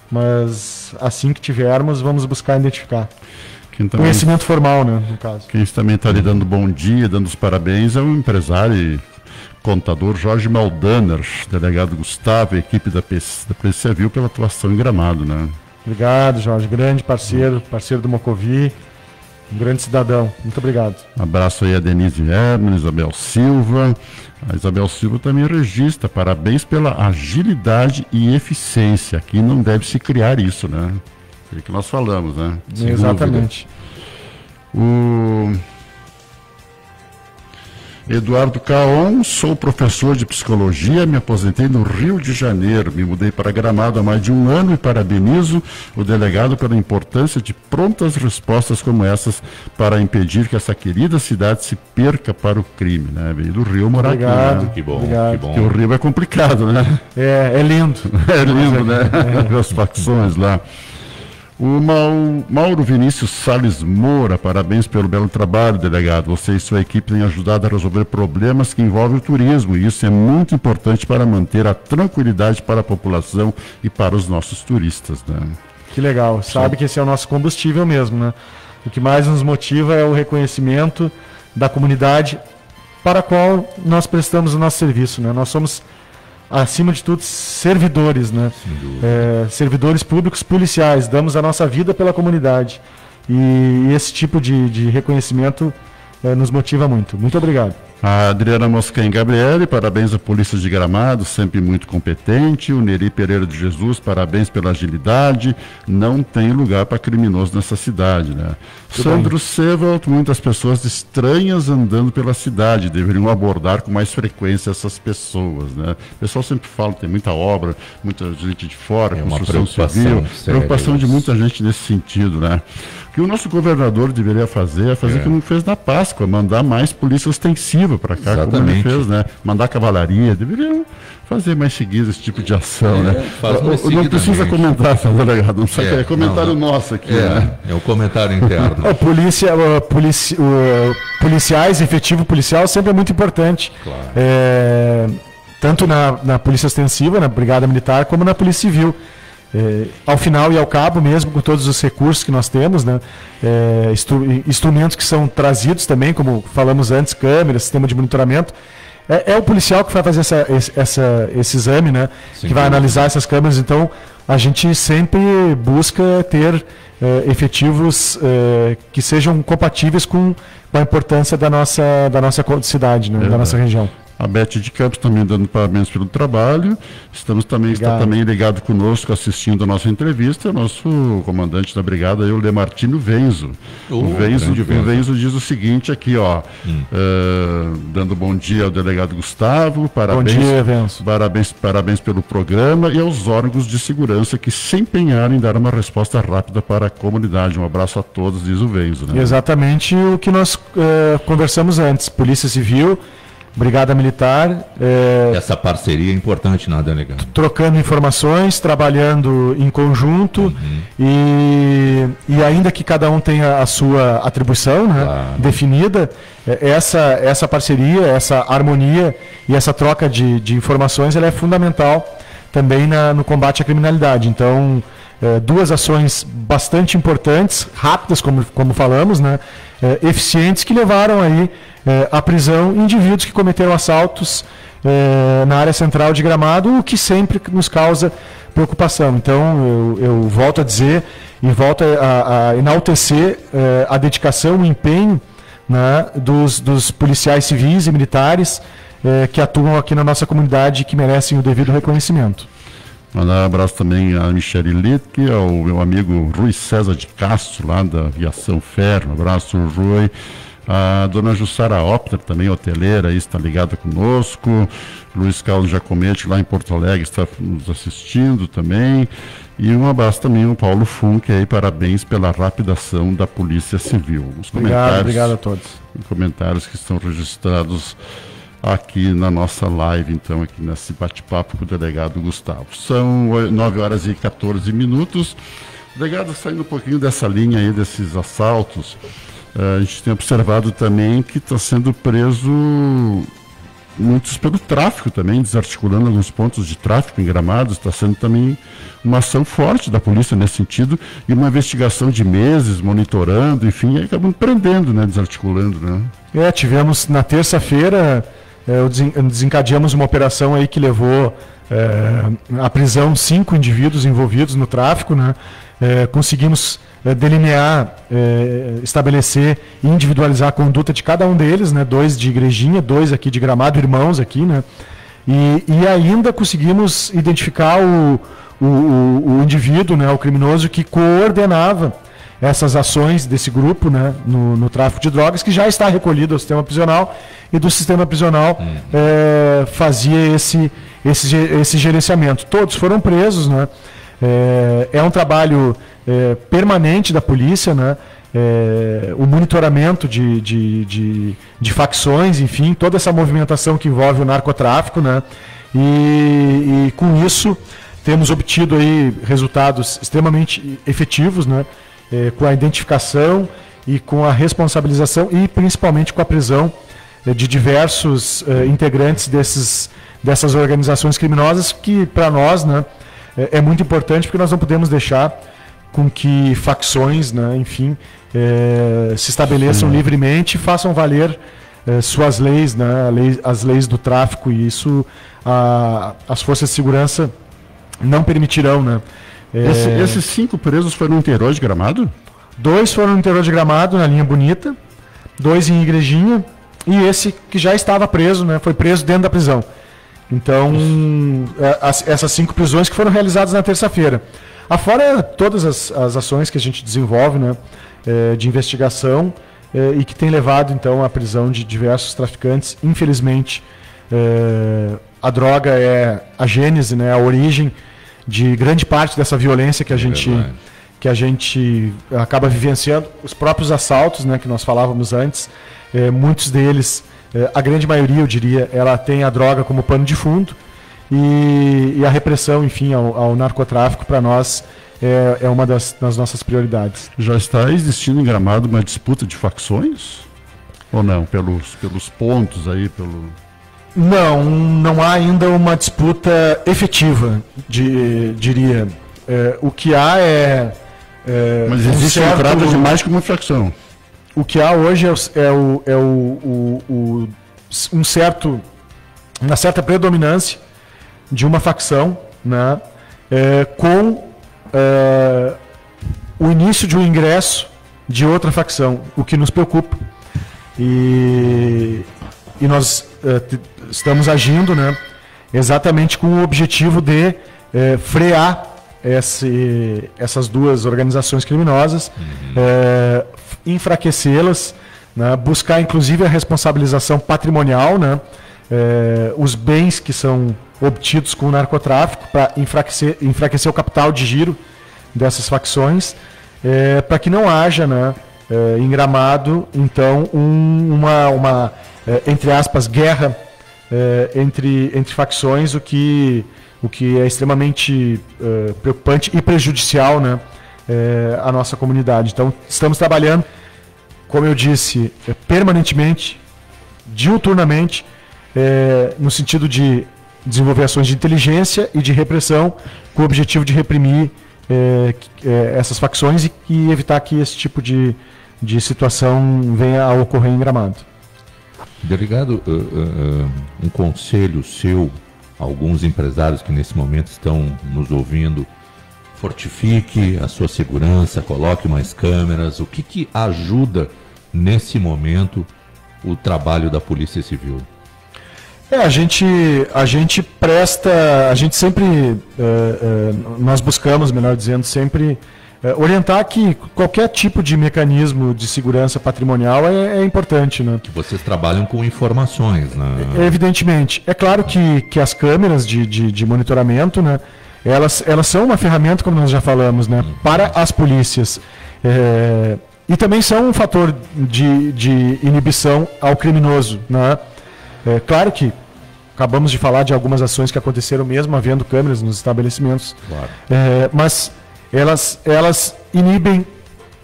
Speaker 2: mas assim que tivermos, vamos buscar identificar. Conhecimento formal, né, no caso.
Speaker 1: Quem também está lhe dando bom dia, dando os parabéns, é o empresário e contador Jorge Maldaner, delegado Gustavo, a equipe da Polícia Civil pela atuação em Gramado, né?
Speaker 2: Obrigado, Jorge, grande parceiro do Mocovi, um grande cidadão. Muito obrigado.
Speaker 1: Um abraço aí a Denise Hermes, Isabel Silva. A Isabel Silva também registra. Parabéns pela agilidade e eficiência. Aqui não deve se criar isso, né? É o que nós falamos, né?
Speaker 2: Exatamente.
Speaker 1: Eduardo Caon, sou professor de psicologia, me aposentei no Rio de Janeiro, me mudei para Gramado há mais de um ano e parabenizo o delegado pela importância de prontas respostas como essas para impedir que essa querida cidade se perca para o crime, né? Veio do Rio morar aqui, né?
Speaker 3: Que bom,
Speaker 2: Obrigado.
Speaker 3: que bom.
Speaker 1: Porque o Rio é complicado, né?
Speaker 2: É lindo.
Speaker 1: É lindo, né? As facções lá. O Mauro Vinícius Salles Moura, parabéns pelo belo trabalho, delegado. Você e sua equipe têm ajudado a resolver problemas que envolvem o turismo, e isso é muito importante para manter a tranquilidade para a população e para os nossos turistas, né?
Speaker 2: Que legal. Sabe que esse é o nosso combustível mesmo, né? O que mais nos motiva é o reconhecimento da comunidade para a qual nós prestamos o nosso serviço, né? Nós somos, acima de tudo, servidores, né? Servidores públicos policiais, damos a nossa vida pela comunidade. E esse tipo de reconhecimento nos motiva muito. Muito obrigado.
Speaker 1: A Adriana Mosquen Gabriele, parabéns à Polícia de Gramado, sempre muito competente. O Neri Pereira de Jesus, parabéns pela agilidade. Não tem lugar para criminoso nessa cidade, né? Sandro Sevelt, muitas pessoas estranhas andando pela cidade, deveriam abordar com mais frequência essas pessoas, né? O pessoal sempre fala, tem muita obra, muita gente de fora, construção civil, preocupação de muita gente nesse sentido, né? O que o nosso governador deveria fazer é fazer o que não fez na Páscoa, mandar mais polícia ostensiva para cá,
Speaker 3: Exatamente.
Speaker 1: como ele fez, né? Mandar cavalaria, deveriam fazer mais seguido esse tipo de ação, né? Não precisa comentar, senhor delegado, não precisa, é comentário nosso aqui, né?
Speaker 3: É um comentário interno.
Speaker 2: Policiais, efetivo policial sempre é muito importante.
Speaker 3: Claro.
Speaker 2: Tanto na Polícia Ostensiva, na Brigada Militar, como na Polícia Civil. Ao final e ao cabo, mesmo com todos os recursos que nós temos, né? Instrumentos que são trazidos também, como falamos antes, câmeras, sistema de monitoramento. É o policial que vai fazer esse exame, né? Que vai analisar essas câmeras. Então, a gente sempre busca ter efetivos que sejam compatíveis com a importância da nossa cidade, né? Da nossa região.
Speaker 1: A Beth de Campos também dando parabéns pelo trabalho. Está também ligado conosco, assistindo a nossa entrevista, nosso comandante da brigada, o Lemartino Venzo. O Venzo diz o seguinte aqui, ó, dando bom dia ao delegado Gustavo, parabéns,
Speaker 2: bom dia, Venzo.
Speaker 1: Parabéns pelo programa e aos órgãos de segurança que se empenharam em dar uma resposta rápida para a comunidade. Um abraço a todos, diz o Venzo, né?
Speaker 2: Exatamente o que nós conversamos antes, Polícia Civil, Brigada Militar.
Speaker 3: Essa parceria é importante, né, delegado?
Speaker 2: Trocando informações, trabalhando em conjunto e ainda que cada um tenha a sua atribuição, né, definida, essa parceria, essa harmonia e essa troca de informações ela é fundamental também no combate à criminalidade. Então, duas ações bastante importantes, rápidas, como falamos, né, eficientes, que levaram aí à prisão indivíduos que cometeram assaltos na área central de Gramado, o que sempre nos causa preocupação. Então, eu volto a dizer e volto a enaltecer a dedicação, o empenho, né, dos policiais civis e militares que atuam aqui na nossa comunidade e que merecem o devido reconhecimento.
Speaker 1: Mandar um abraço também a Michele Littke, ao meu amigo Rui César de Castro, lá da Aviação Ferro. Um abraço, Rui. A dona Jussara Opter, também hoteleira, está ligada conosco. Luiz Carlos Giacometti, lá em Porto Alegre, está nos assistindo também. E um abraço também ao Paulo Funk, aí, parabéns pela rápida ação da Polícia Civil.
Speaker 2: Obrigado a todos.
Speaker 1: Comentários que estão registrados aqui na nossa live, então, aqui nesse bate-papo com o delegado Gustavo. São 9h14. Delegado, saindo um pouquinho dessa linha aí, desses assaltos, a gente tem observado também que está sendo preso muitos pelo tráfico também, desarticulando alguns pontos de tráfico em Gramado. Está sendo também uma ação forte da polícia nesse sentido e uma investigação de meses, monitorando, enfim, e acabando prendendo, né, desarticulando, né?
Speaker 2: Tivemos na terça-feira, desencadeamos uma operação aí que levou à prisão 5 indivíduos envolvidos no tráfico, né? Conseguimos delinear, estabelecer e individualizar a conduta de cada um deles, né? 2 de Igrejinha, 2 aqui de Gramado, irmãos aqui, né? E ainda conseguimos identificar o indivíduo, né? O criminoso que coordenava essas ações desse grupo, né, no tráfico de drogas, que já está recolhido ao sistema prisional, e do sistema prisional fazia esse gerenciamento. Todos foram presos, né? É um trabalho permanente da polícia, né? O monitoramento de facções, enfim, toda essa movimentação que envolve o narcotráfico, né? E com isso temos obtido aí resultados extremamente efetivos, né? Com a identificação e com a responsabilização e principalmente com a prisão de diversos integrantes dessas organizações criminosas, que para nós, né, é muito importante, porque nós não podemos deixar com que facções, né, enfim, se estabeleçam livremente e façam valer suas leis, né, as leis do tráfico, e isso as forças de segurança não permitirão, né.
Speaker 1: Esses 5 presos foram no interior de Gramado?
Speaker 2: 2 foram no interior de Gramado, na linha Bonita, 2 em Igrejinha, e esse que já estava preso, né, foi preso dentro da prisão. Então, essas 5 prisões que foram realizadas na terça-feira. Afora todas as ações que a gente desenvolve, né, de investigação, e que tem levado, então, à prisão de diversos traficantes. Infelizmente, a droga é a gênese, né, a origem de grande parte dessa violência que a gente acaba vivenciando. Os próprios assaltos, né, que nós falávamos antes, muitos deles, a grande maioria, eu diria, ela tem a droga como pano de fundo, e a repressão, enfim, ao narcotráfico, para nós, é uma das nossas prioridades.
Speaker 1: Já está existindo em Gramado uma disputa de facções? Ou não? Pelos pontos aí,
Speaker 2: Não há ainda uma disputa efetiva, diria. O que há
Speaker 1: mas existe um trato de mais que uma facção.
Speaker 2: O que há hoje uma certa predominância de uma facção, né, com o início de um ingresso de outra facção, o que nos preocupa. E nós estamos agindo, né, exatamente com o objetivo de frear essas 2 organizações criminosas, enfraquecê-las, né, buscar inclusive a responsabilização patrimonial, né, os bens que são obtidos com o narcotráfico, para enfraquecer o capital de giro dessas facções, para que não haja, né, em Gramado, então, uma entre aspas, guerra entre facções, o que é extremamente preocupante e prejudicial, né, à nossa comunidade. Então, estamos trabalhando, como eu disse, permanentemente, diuturnamente, no sentido de desenvolver ações de inteligência e de repressão, com o objetivo de reprimir essas facções e evitar que esse tipo de situação venha a ocorrer em Gramado.
Speaker 3: Delegado, um conselho seu, alguns empresários que nesse momento estão nos ouvindo: fortifique a sua segurança, coloque mais câmeras. O que ajuda nesse momento o trabalho da Polícia Civil?
Speaker 2: A gente sempre, nós buscamos, melhor dizendo, sempre orientar que qualquer tipo de mecanismo de segurança patrimonial é importante, né?
Speaker 3: Que vocês trabalham com informações, né?
Speaker 2: Evidentemente. É claro que as câmeras de monitoramento, né, elas são uma ferramenta, como nós já falamos, né, para as polícias. E também são um fator de inibição ao criminoso, né? Claro que acabamos de falar de algumas ações que aconteceram mesmo havendo câmeras nos estabelecimentos, claro. Mas elas inibem,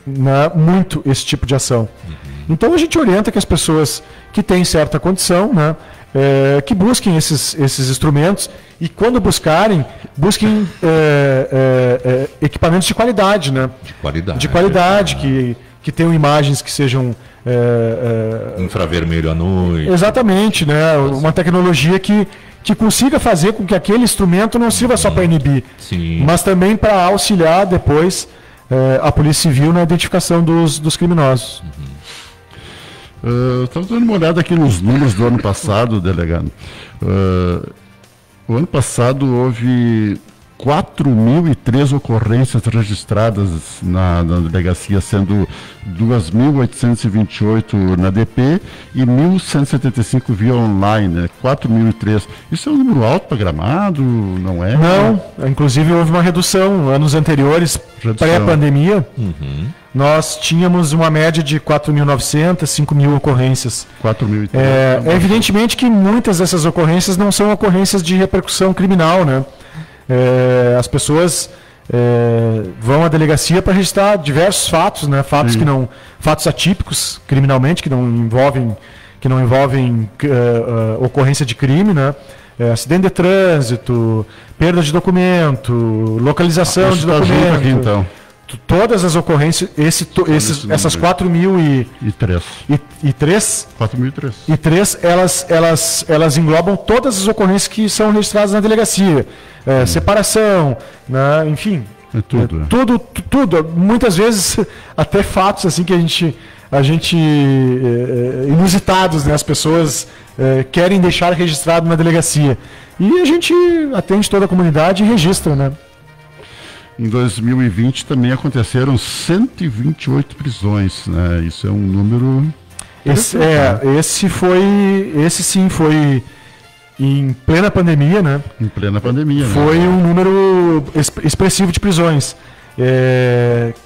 Speaker 2: né, muito esse tipo de ação. Então a gente orienta que as pessoas que têm certa condição, né, que busquem esses instrumentos, e quando busquem equipamentos de qualidade, né? De qualidade, que tenham imagens que sejam
Speaker 3: infravermelho à noite.
Speaker 2: Exatamente, né? Uma tecnologia que consiga fazer com que aquele instrumento não sirva só para inibir, sim, mas também para auxiliar depois a Polícia Civil na identificação dos criminosos.
Speaker 1: Estamos dando uma olhada aqui nos números do ano passado, delegado. O ano passado houve 4.003 ocorrências registradas na delegacia, sendo 2.828 na DP e 1.175 via online, né? 4.003. Isso é um número alto para Gramado, não é?
Speaker 2: Não, inclusive houve uma redução. Anos anteriores, pré-pandemia, nós tínhamos uma média de 4.900, 5.000 ocorrências.
Speaker 1: 4.003.
Speaker 2: Evidentemente que muitas dessas ocorrências não são ocorrências de repercussão criminal, né? As pessoas vão à delegacia para registrar diversos fatos, né? Fatos atípicos criminalmente que não envolvem ocorrência de crime, né? Acidente de trânsito, perda de documento, localização de documento.
Speaker 1: Aqui, então.
Speaker 2: Todas as ocorrências, essas 4.003. 4.003, elas englobam todas as ocorrências que são registradas na delegacia. Separação, né, enfim. Tudo. Muitas vezes até fatos assim que a gente inusitados, né? As pessoas querem deixar registrado na delegacia. E a gente atende toda a comunidade e registra, né?
Speaker 1: Em 2020 também aconteceram 128 prisões, né? Isso é um número...
Speaker 2: Esse sim foi em plena pandemia, né?
Speaker 1: Em plena pandemia,
Speaker 2: foi um número expressivo de prisões.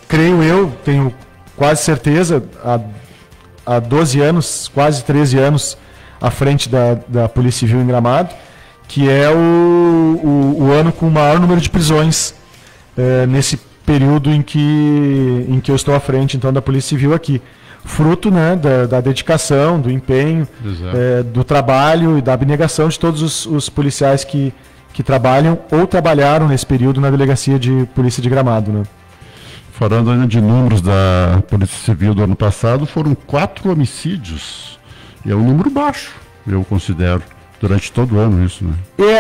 Speaker 2: Creio eu, tenho quase certeza, há 12 anos, quase 13 anos à frente da Polícia Civil em Gramado, que é o ano com o maior número de prisões nesse período em que eu estou à frente então da Polícia Civil aqui. Fruto, né, da dedicação, do empenho, do trabalho e da abnegação de todos os policiais que trabalham ou trabalharam nesse período na Delegacia de Polícia de Gramado, né?
Speaker 1: Falando ainda de números da Polícia Civil do ano passado, foram 4 homicídios. E é um número baixo, eu considero, durante todo o ano isso, né?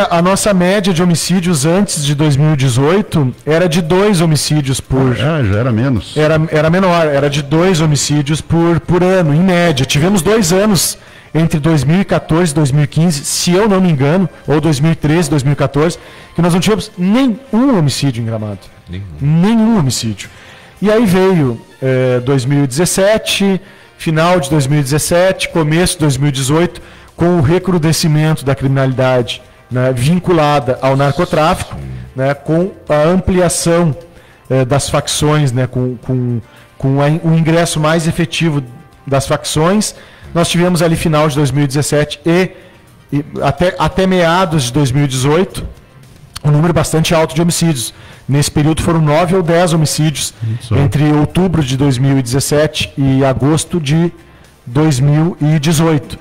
Speaker 2: A nossa média de homicídios antes de 2018 era de 2 homicídios por...
Speaker 1: já era menos.
Speaker 2: Era menor, era de 2 homicídios por ano, em média. Tivemos 2 anos entre 2014 e 2015, se eu não me engano, ou 2013 e 2014, que nós não tivemos nenhum homicídio em Gramado. Nenhum homicídio. E aí veio 2017, final de 2017, começo de 2018, com o recrudescimento da criminalidade, né, vinculada ao narcotráfico, né, com a ampliação das facções, né, com o ingresso mais efetivo das facções. Nós tivemos ali final de 2017 e até meados de 2018 um número bastante alto de homicídios. Nesse período foram 9 ou 10 homicídios entre outubro de 2017 e agosto de 2018.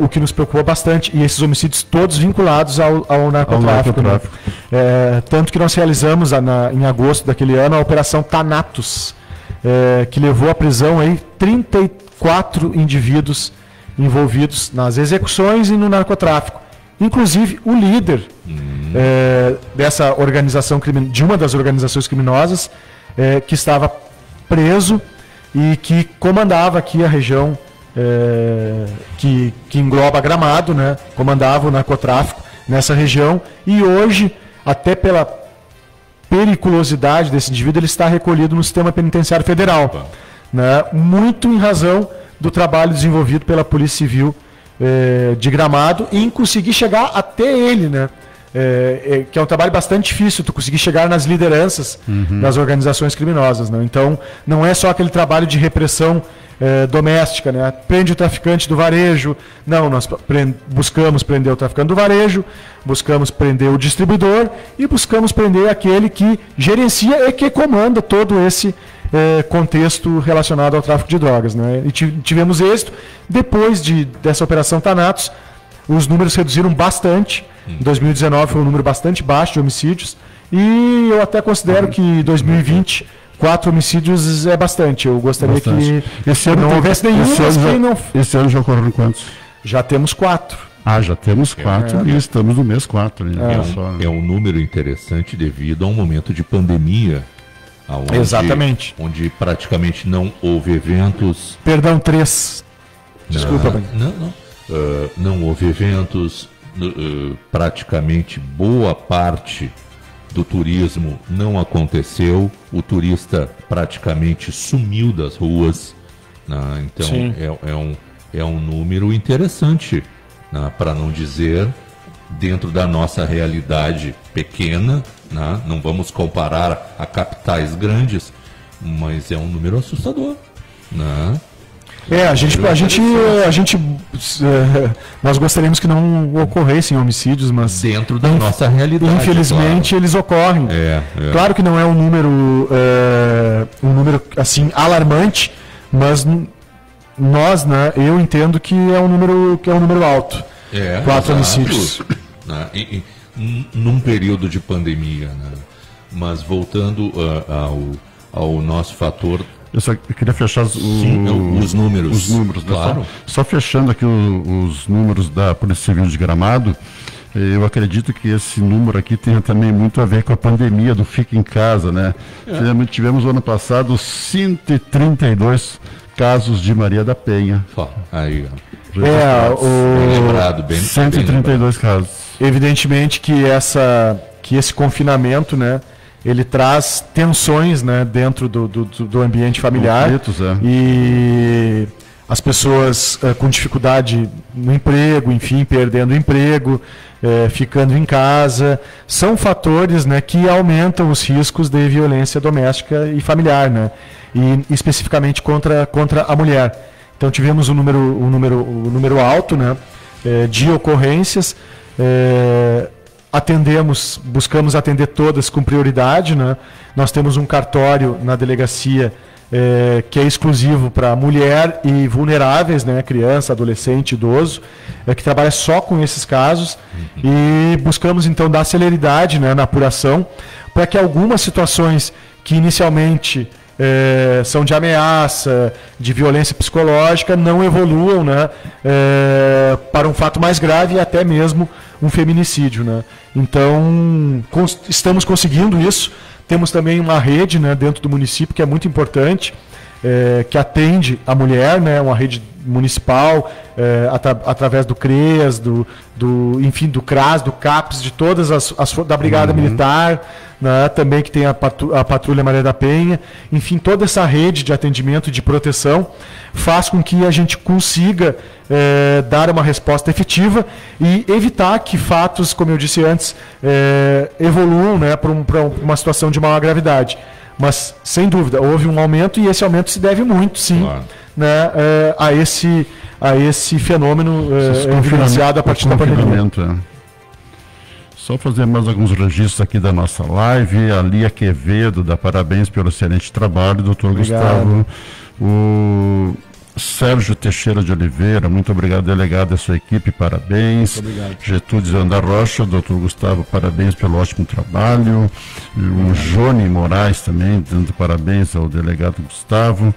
Speaker 2: O que nos preocupa bastante, e esses homicídios todos vinculados ao narcotráfico. Né? Tanto que nós realizamos em agosto daquele ano a Operação Thanatos, que levou à prisão aí 34 indivíduos envolvidos nas execuções e no narcotráfico. Inclusive o líder dessa organização de uma das organizações criminosas que estava preso e que comandava aqui a região que engloba Gramado, né? Comandava o narcotráfico nessa região, e hoje, até pela periculosidade desse indivíduo, ele está recolhido no sistema penitenciário federal, né? Muito em razão do trabalho desenvolvido pela Polícia Civil de Gramado em conseguir chegar até ele, né? Que é um trabalho bastante difícil, tu conseguir chegar nas lideranças das organizações criminosas, né? Então, não é só aquele trabalho de repressão doméstica, né? Prende o traficante do varejo. Não, nós buscamos prender o traficante do varejo, buscamos prender o distribuidor e buscamos prender aquele que gerencia e que comanda todo esse contexto relacionado ao tráfico de drogas, né? E tivemos êxito. Depois dessa Operação Thanatos, os números reduziram bastante. Em 2019 foi um número bastante baixo de homicídios, e eu até considero que em 2020 4 homicídios é bastante. Eu gostaria que
Speaker 1: esse ano
Speaker 2: não houvesse nenhum.
Speaker 1: Esse ano já ocorreram quantos?
Speaker 2: Já temos 4.
Speaker 1: Já temos 4 e estamos no mês 4. Né?
Speaker 3: É um número interessante devido a um momento de pandemia.
Speaker 2: Exatamente.
Speaker 3: Onde praticamente não houve eventos.
Speaker 2: Perdão, 3. Desculpa.
Speaker 3: Não houve eventos. Praticamente boa parte do turismo não aconteceu, o turista praticamente sumiu das ruas, né? Então é um número interessante, né? Para não dizer dentro da nossa realidade pequena, né? Não vamos comparar a capitais grandes, mas é um número assustador, né?
Speaker 2: Nós gostaríamos que não ocorressem homicídios, mas
Speaker 3: dentro da nossa realidade,
Speaker 2: infelizmente,
Speaker 3: claro,
Speaker 2: eles ocorrem. Claro que não é um número assim alarmante, mas nós, né, eu entendo que é um número alto. 4 homicídios.
Speaker 3: Né? Num período de pandemia, né? Mas voltando ao nosso fator.
Speaker 1: Eu só queria fechar os
Speaker 3: números.
Speaker 1: Os números,
Speaker 3: claro.
Speaker 1: Né? Só fechando aqui os números da Polícia Civil de Gramado, eu acredito que esse número aqui tenha também muito a ver com a pandemia do Fica em Casa, né? Tivemos no ano passado 132 casos de Maria da Penha.
Speaker 3: Aí,
Speaker 1: lembrado, bem 132 casos.
Speaker 2: Evidentemente que esse confinamento, né, ele traz tensões, né, dentro do ambiente familiar.
Speaker 1: Conflitos,
Speaker 2: e as pessoas com dificuldade no emprego, enfim, perdendo o emprego, ficando em casa, são fatores, né, que aumentam os riscos de violência doméstica e familiar, né, e especificamente contra a mulher. Então tivemos um número alto, né, de ocorrências. Buscamos atender todas com prioridade, né? Nós temos um cartório na delegacia que é exclusivo para mulher e vulneráveis, né? Criança, adolescente, idoso, que trabalha só com esses casos. E buscamos então dar celeridade, né, na apuração, para que algumas situações que inicialmente são de ameaça, de violência psicológica, não evoluam, né, para um fato mais grave e até mesmo um feminicídio, né? Então, estamos conseguindo isso. Temos também uma rede, né, dentro do município que é muito importante, que atende a mulher, né, uma rede municipal, através do CREAS, enfim, do CRAS, do CAPS, de todas da Brigada Militar, né, também que tem a Patrulha Maria da Penha. Enfim, toda essa rede de atendimento e de proteção faz com que a gente consiga dar uma resposta efetiva e evitar que fatos, como eu disse antes, evoluam, né, para uma situação de maior gravidade. Mas, sem dúvida, houve um aumento e esse aumento se deve muito, sim, claro, né, a esse fenômeno evidenciado a partir da pandemia.
Speaker 1: Só fazer mais alguns registros aqui da nossa live. A Lia Quevedo dá parabéns pelo excelente trabalho, doutor Gustavo. O Sérgio Teixeira de Oliveira, muito obrigado, delegado, a sua equipe, parabéns. Getúlio Zanda Rocha, doutor Gustavo, parabéns pelo ótimo trabalho. O Jôni Moraes também, dando parabéns ao delegado Gustavo.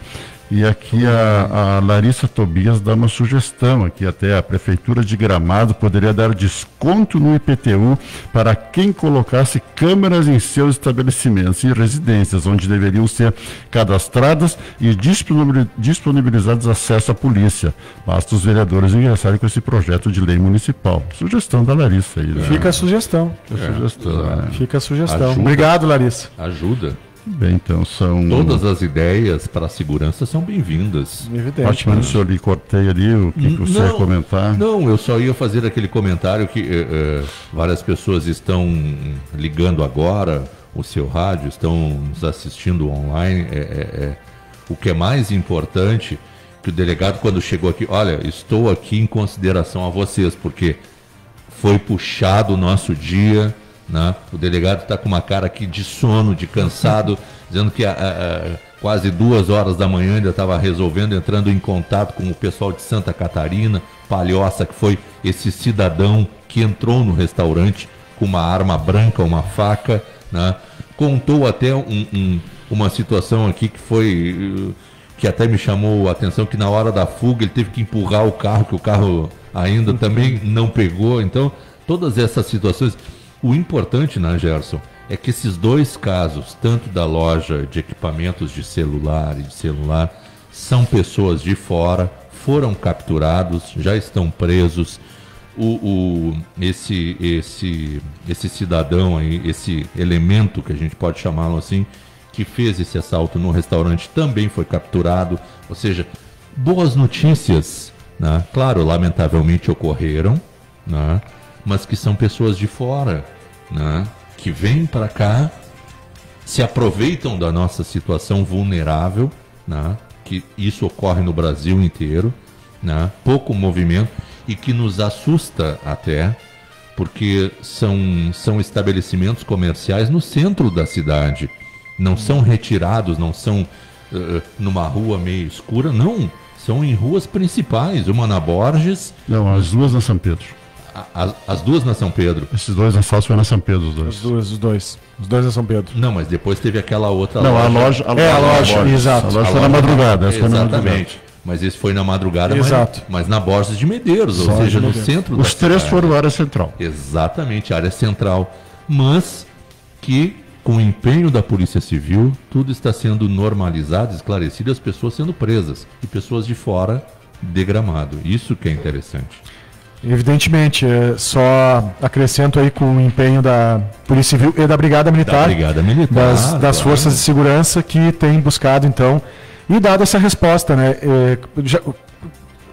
Speaker 1: E aqui a Larissa Tobias dá uma sugestão, aqui até a Prefeitura de Gramado poderia dar desconto no IPTU para quem colocasse câmeras em seus estabelecimentos e residências, onde deveriam ser cadastradas e disponibilizados acesso à polícia. Basta os vereadores ingressarem com esse projeto de lei municipal. Sugestão da Larissa aí, né?
Speaker 2: Fica a sugestão. Fica a sugestão.
Speaker 3: Ajuda.
Speaker 2: Obrigado, Larissa.
Speaker 3: Ajuda.
Speaker 1: Bem, então
Speaker 3: todas as ideias para a segurança são bem-vindas.
Speaker 1: Ótimo, o senhor lhe cortei ali, o que você ia comentar?
Speaker 3: Não, eu só ia fazer aquele comentário que várias pessoas estão ligando agora o seu rádio, estão nos assistindo online. O que é mais importante, que o delegado, quando chegou aqui, olha, estou aqui em consideração a vocês, porque foi puxado o nosso dia. Né? O delegado está com uma cara aqui de sono, de cansado, dizendo que quase 2 horas da manhã ainda estava resolvendo, entrando em contato com o pessoal de Santa Catarina, Palhoça, que foi esse cidadão que entrou no restaurante com uma arma branca, uma faca, né? Contou até uma situação aqui que até me chamou a atenção, que na hora da fuga ele teve que empurrar o carro, que o carro ainda também não pegou. Então, todas essas situações... O importante, né, Gerson, é que esses 2 casos, tanto da loja de equipamentos de celular e de celular, são pessoas de fora, foram capturados, já estão presos. esse cidadão aí, esse elemento que a gente pode chamá-lo assim, que fez esse assalto no restaurante também foi capturado. Ou seja, boas notícias, né? Claro, lamentavelmente ocorreram, né? Mas que são pessoas de fora, né? Que vêm para cá, se aproveitam da nossa situação vulnerável, né? Que isso ocorre no Brasil inteiro, né? Pouco movimento, e que nos assusta até, porque são estabelecimentos comerciais no centro da cidade. Não são retirados, não são numa rua meio escura, não. São em ruas principais, uma na Borges...
Speaker 1: Não, as duas na São Pedro.
Speaker 3: As duas na São Pedro.
Speaker 1: Esses dois assaltos foram na São Pedro, os dois.
Speaker 2: Os dois na São Pedro.
Speaker 3: Não, mas depois teve aquela outra
Speaker 1: não,
Speaker 3: loja.
Speaker 1: A loja,
Speaker 2: exato.
Speaker 1: A loja foi na madrugada.
Speaker 3: Exatamente. Mas esse foi na madrugada,
Speaker 2: exato.
Speaker 3: Mas na Borges de Medeiros, ou seja, no centro da cidade.
Speaker 1: Os três foram área central.
Speaker 3: Exatamente, área central. Mas que, com o empenho da Polícia Civil, tudo está sendo normalizado, esclarecido, as pessoas sendo presas. E pessoas de fora de Gramado. Isso que é interessante.
Speaker 2: Evidentemente, só acrescento aí com o empenho da Polícia Civil e da Brigada Militar, das forças de segurança que têm buscado, então, e dado essa resposta, né?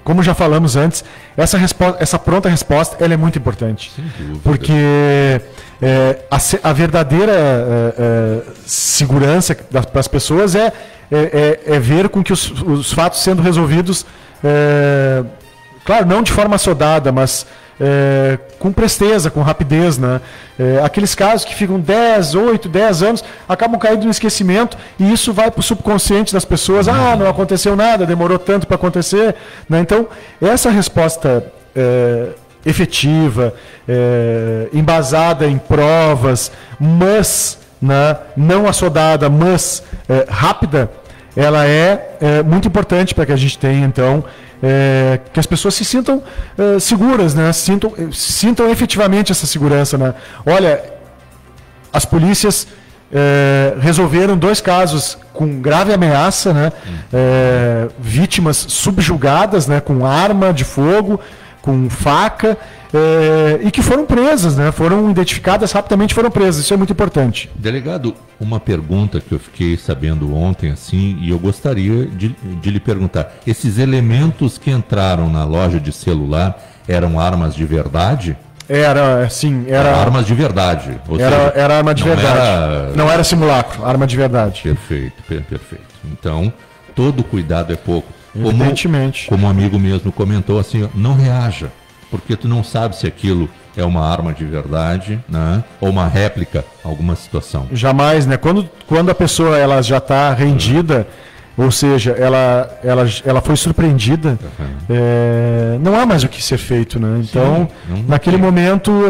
Speaker 2: Como já falamos antes, essa pronta resposta ela é muito importante.
Speaker 3: Sem dúvida.
Speaker 2: Porque a verdadeira segurança para as pessoas é ver com que os fatos sendo resolvidos, claro, não de forma assodada, mas com presteza, com rapidez, né? Aqueles casos que ficam 8, 10 anos, acabam caindo no esquecimento e isso vai para o subconsciente das pessoas. Não aconteceu nada, demorou tanto para acontecer, né? Então, essa resposta efetiva, embasada em provas, mas, né, não assodada, mas rápida, ela é muito importante para que a gente tenha, então, que as pessoas se sintam seguras, né? Sintam efetivamente essa segurança, né? Olha, as polícias resolveram 2 casos com grave ameaça, né? Vítimas subjugadas, né? Com arma de fogo, com faca, e que foram presas, né? Foram identificadas rapidamente, foram presas. Isso é muito importante.
Speaker 3: Delegado, uma pergunta que eu fiquei sabendo ontem, assim, e eu gostaria de lhe perguntar. Esses elementos que entraram na loja de celular eram armas de verdade?
Speaker 2: Era
Speaker 3: armas de verdade.
Speaker 2: Era arma de verdade. Não era simulacro, arma de verdade.
Speaker 3: Perfeito. Então, todo cuidado é pouco.
Speaker 2: Evidentemente.
Speaker 3: Como um amigo mesmo comentou, assim, não reaja, porque tu não sabe se aquilo é uma arma de verdade, né? Ou uma réplica, alguma situação.
Speaker 2: Jamais, né? Quando a pessoa ela já está rendida, ou seja, ela foi surpreendida, não há mais o que ser feito, né? Então, naquele momento,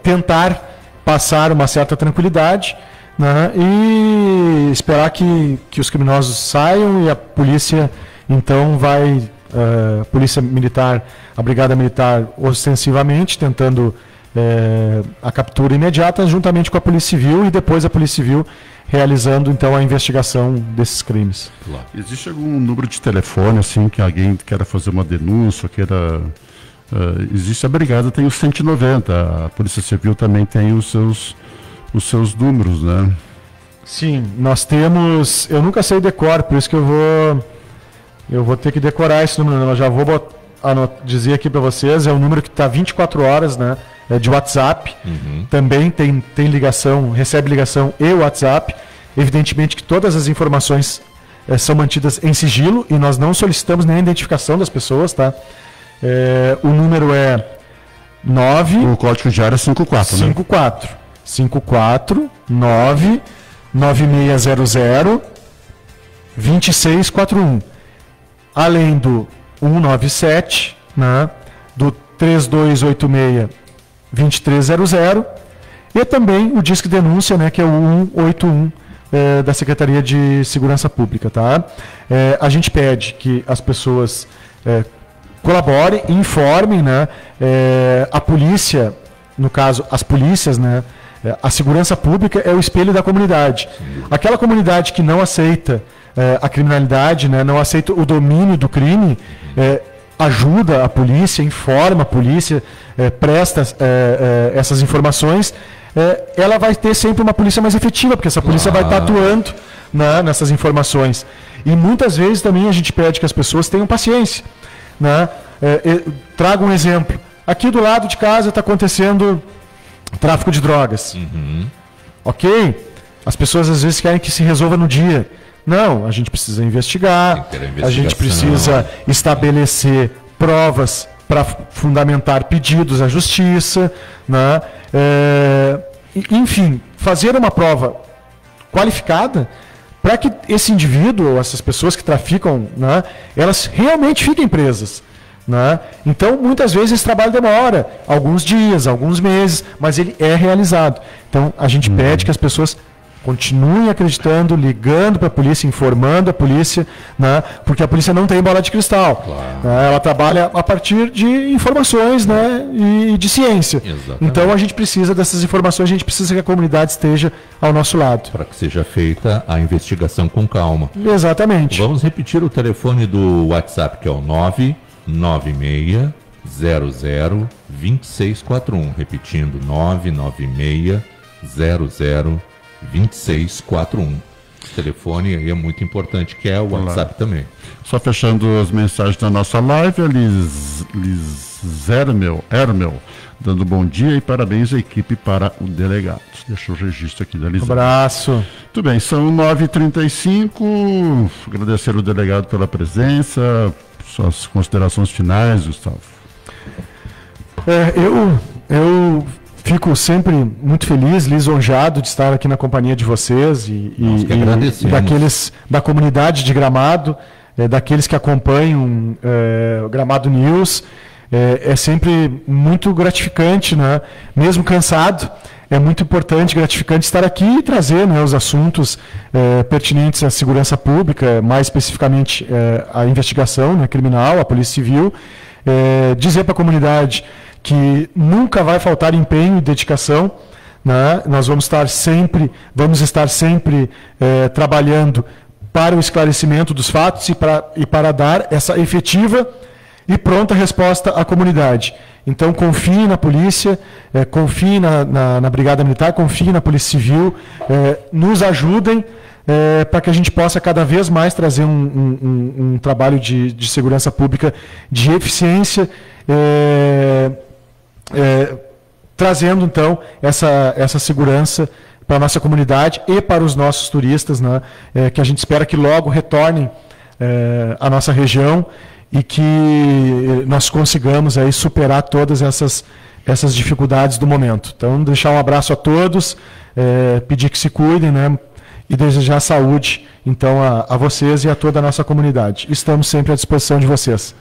Speaker 2: tentar passar uma certa tranquilidade, né? E esperar que os criminosos saiam e a polícia, então, vai... Polícia Militar, a Brigada Militar ostensivamente tentando a captura imediata juntamente com a Polícia Civil e depois a Polícia Civil realizando então a investigação desses crimes.
Speaker 1: Claro. Existe algum número de telefone assim que alguém queira fazer uma denúncia, existe a Brigada, tem o 190, a Polícia Civil também tem os seus números, né?
Speaker 2: Sim, nós temos, eu nunca sei decor, por isso que eu vou ter que decorar esse número, eu já vou dizer aqui para vocês, é um número que está 24 horas, né, de WhatsApp, também tem ligação, recebe ligação e WhatsApp, evidentemente que todas as informações são mantidas em sigilo e nós não solicitamos nem a identificação das pessoas, tá? O número é 9...
Speaker 1: O código de área é 54, né?
Speaker 2: 54 9 9600 2641. Além do 197, né, do 3286-2300 e também o Disque Denúncia, né, que é o 181 da Secretaria de Segurança Pública. Tá? A gente pede que as pessoas colaborem, informem, né, a polícia, no caso, as polícias, né, a segurança pública é o espelho da comunidade. Aquela comunidade que não aceita a criminalidade, né, não aceita o domínio do crime, ajuda a polícia, informa a polícia, presta essas informações, ela vai ter sempre uma polícia mais efetiva, porque essa polícia vai estar atuando, né, nessas informações. E muitas vezes também a gente pede que as pessoas tenham paciência, né? Trago um exemplo. Aqui do lado de casa está acontecendo tráfico de drogas. Ok? As pessoas às vezes querem que se resolva no dia. Não, a gente precisa investigar, a gente precisa estabelecer provas para fundamentar pedidos à justiça, né? Enfim, fazer uma prova qualificada para que esse indivíduo, ou essas pessoas que traficam, né, elas realmente fiquem presas, né? Então, muitas vezes esse trabalho demora alguns dias, alguns meses, mas ele é realizado. Então, a gente pede que as pessoas continuem acreditando, ligando para a polícia, informando a polícia, né? Porque a polícia não tem bola de cristal. Né? Ela trabalha a partir de informações, né? E de ciência.
Speaker 3: Exatamente.
Speaker 2: Então a gente precisa dessas informações, a gente precisa que a comunidade esteja ao nosso lado.
Speaker 3: Para que seja feita a investigação com calma.
Speaker 2: Exatamente.
Speaker 3: Vamos repetir o telefone do WhatsApp, que é o 996 00 2641. Repetindo, 996 00 2641. O telefone aí é muito importante, que é o WhatsApp também.
Speaker 1: Só fechando as mensagens da nossa live, a Liz Hermel, dando bom dia e parabéns à equipe para o delegado. Deixa o registro aqui da Liz.
Speaker 2: Abraço.
Speaker 1: Muito bem, são 9h35. Agradecer o delegado pela presença. Suas considerações finais, Gustavo.
Speaker 2: Eu fico sempre muito feliz, lisonjado de estar aqui na companhia de vocês e daqueles da comunidade de Gramado, daqueles que acompanham o Gramado News. É sempre muito gratificante, né? Mesmo cansado, é muito importante, gratificante estar aqui e trazer, né, os assuntos pertinentes à segurança pública, mais especificamente à investigação, né, criminal, à Polícia Civil, dizer para a comunidade que nunca vai faltar empenho e dedicação, né? Nós vamos estar sempre trabalhando para o esclarecimento dos fatos e para dar essa efetiva e pronta resposta à comunidade. Então, confie na polícia, confie na Brigada Militar, confie na Polícia Civil, nos ajudem para que a gente possa cada vez mais trazer um trabalho de segurança pública de eficiência, trazendo então essa segurança para a nossa comunidade e para os nossos turistas, né, que a gente espera que logo retornem à nossa região e que nós consigamos aí superar todas essas dificuldades do momento. Então, deixar um abraço a todos, pedir que se cuidem, né, e desejar saúde então a vocês e a toda a nossa comunidade. Estamos sempre à disposição de vocês.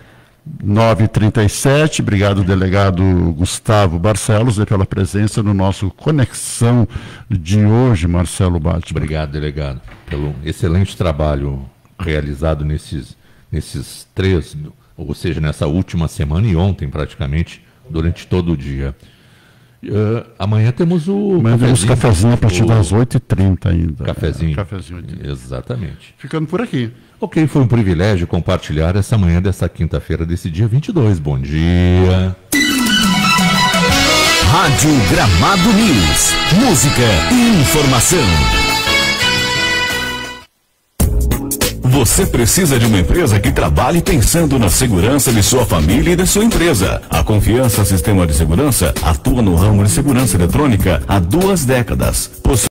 Speaker 1: 9h37, obrigado delegado Gustavo Barcelos pela presença no nosso Conexão de hoje, Marcelo Batman.
Speaker 3: Obrigado, delegado, pelo excelente trabalho realizado nesses 3, ou seja, nessa última semana e ontem praticamente, durante todo o dia. Amanhã temos
Speaker 1: cafezinho a partir das 8h30 ainda.
Speaker 3: Cafezinho.
Speaker 1: Cafezinho.
Speaker 3: Exatamente.
Speaker 1: Ficando por aqui.
Speaker 3: Ok, foi um privilégio compartilhar essa manhã dessa quinta-feira, desse dia 22. Bom dia.
Speaker 4: Rádio Gramado News. Música e informação. Você precisa de uma empresa que trabalhe pensando na segurança de sua família e de sua empresa. A Confiança Sistema de Segurança atua no ramo de segurança eletrônica há 2 décadas.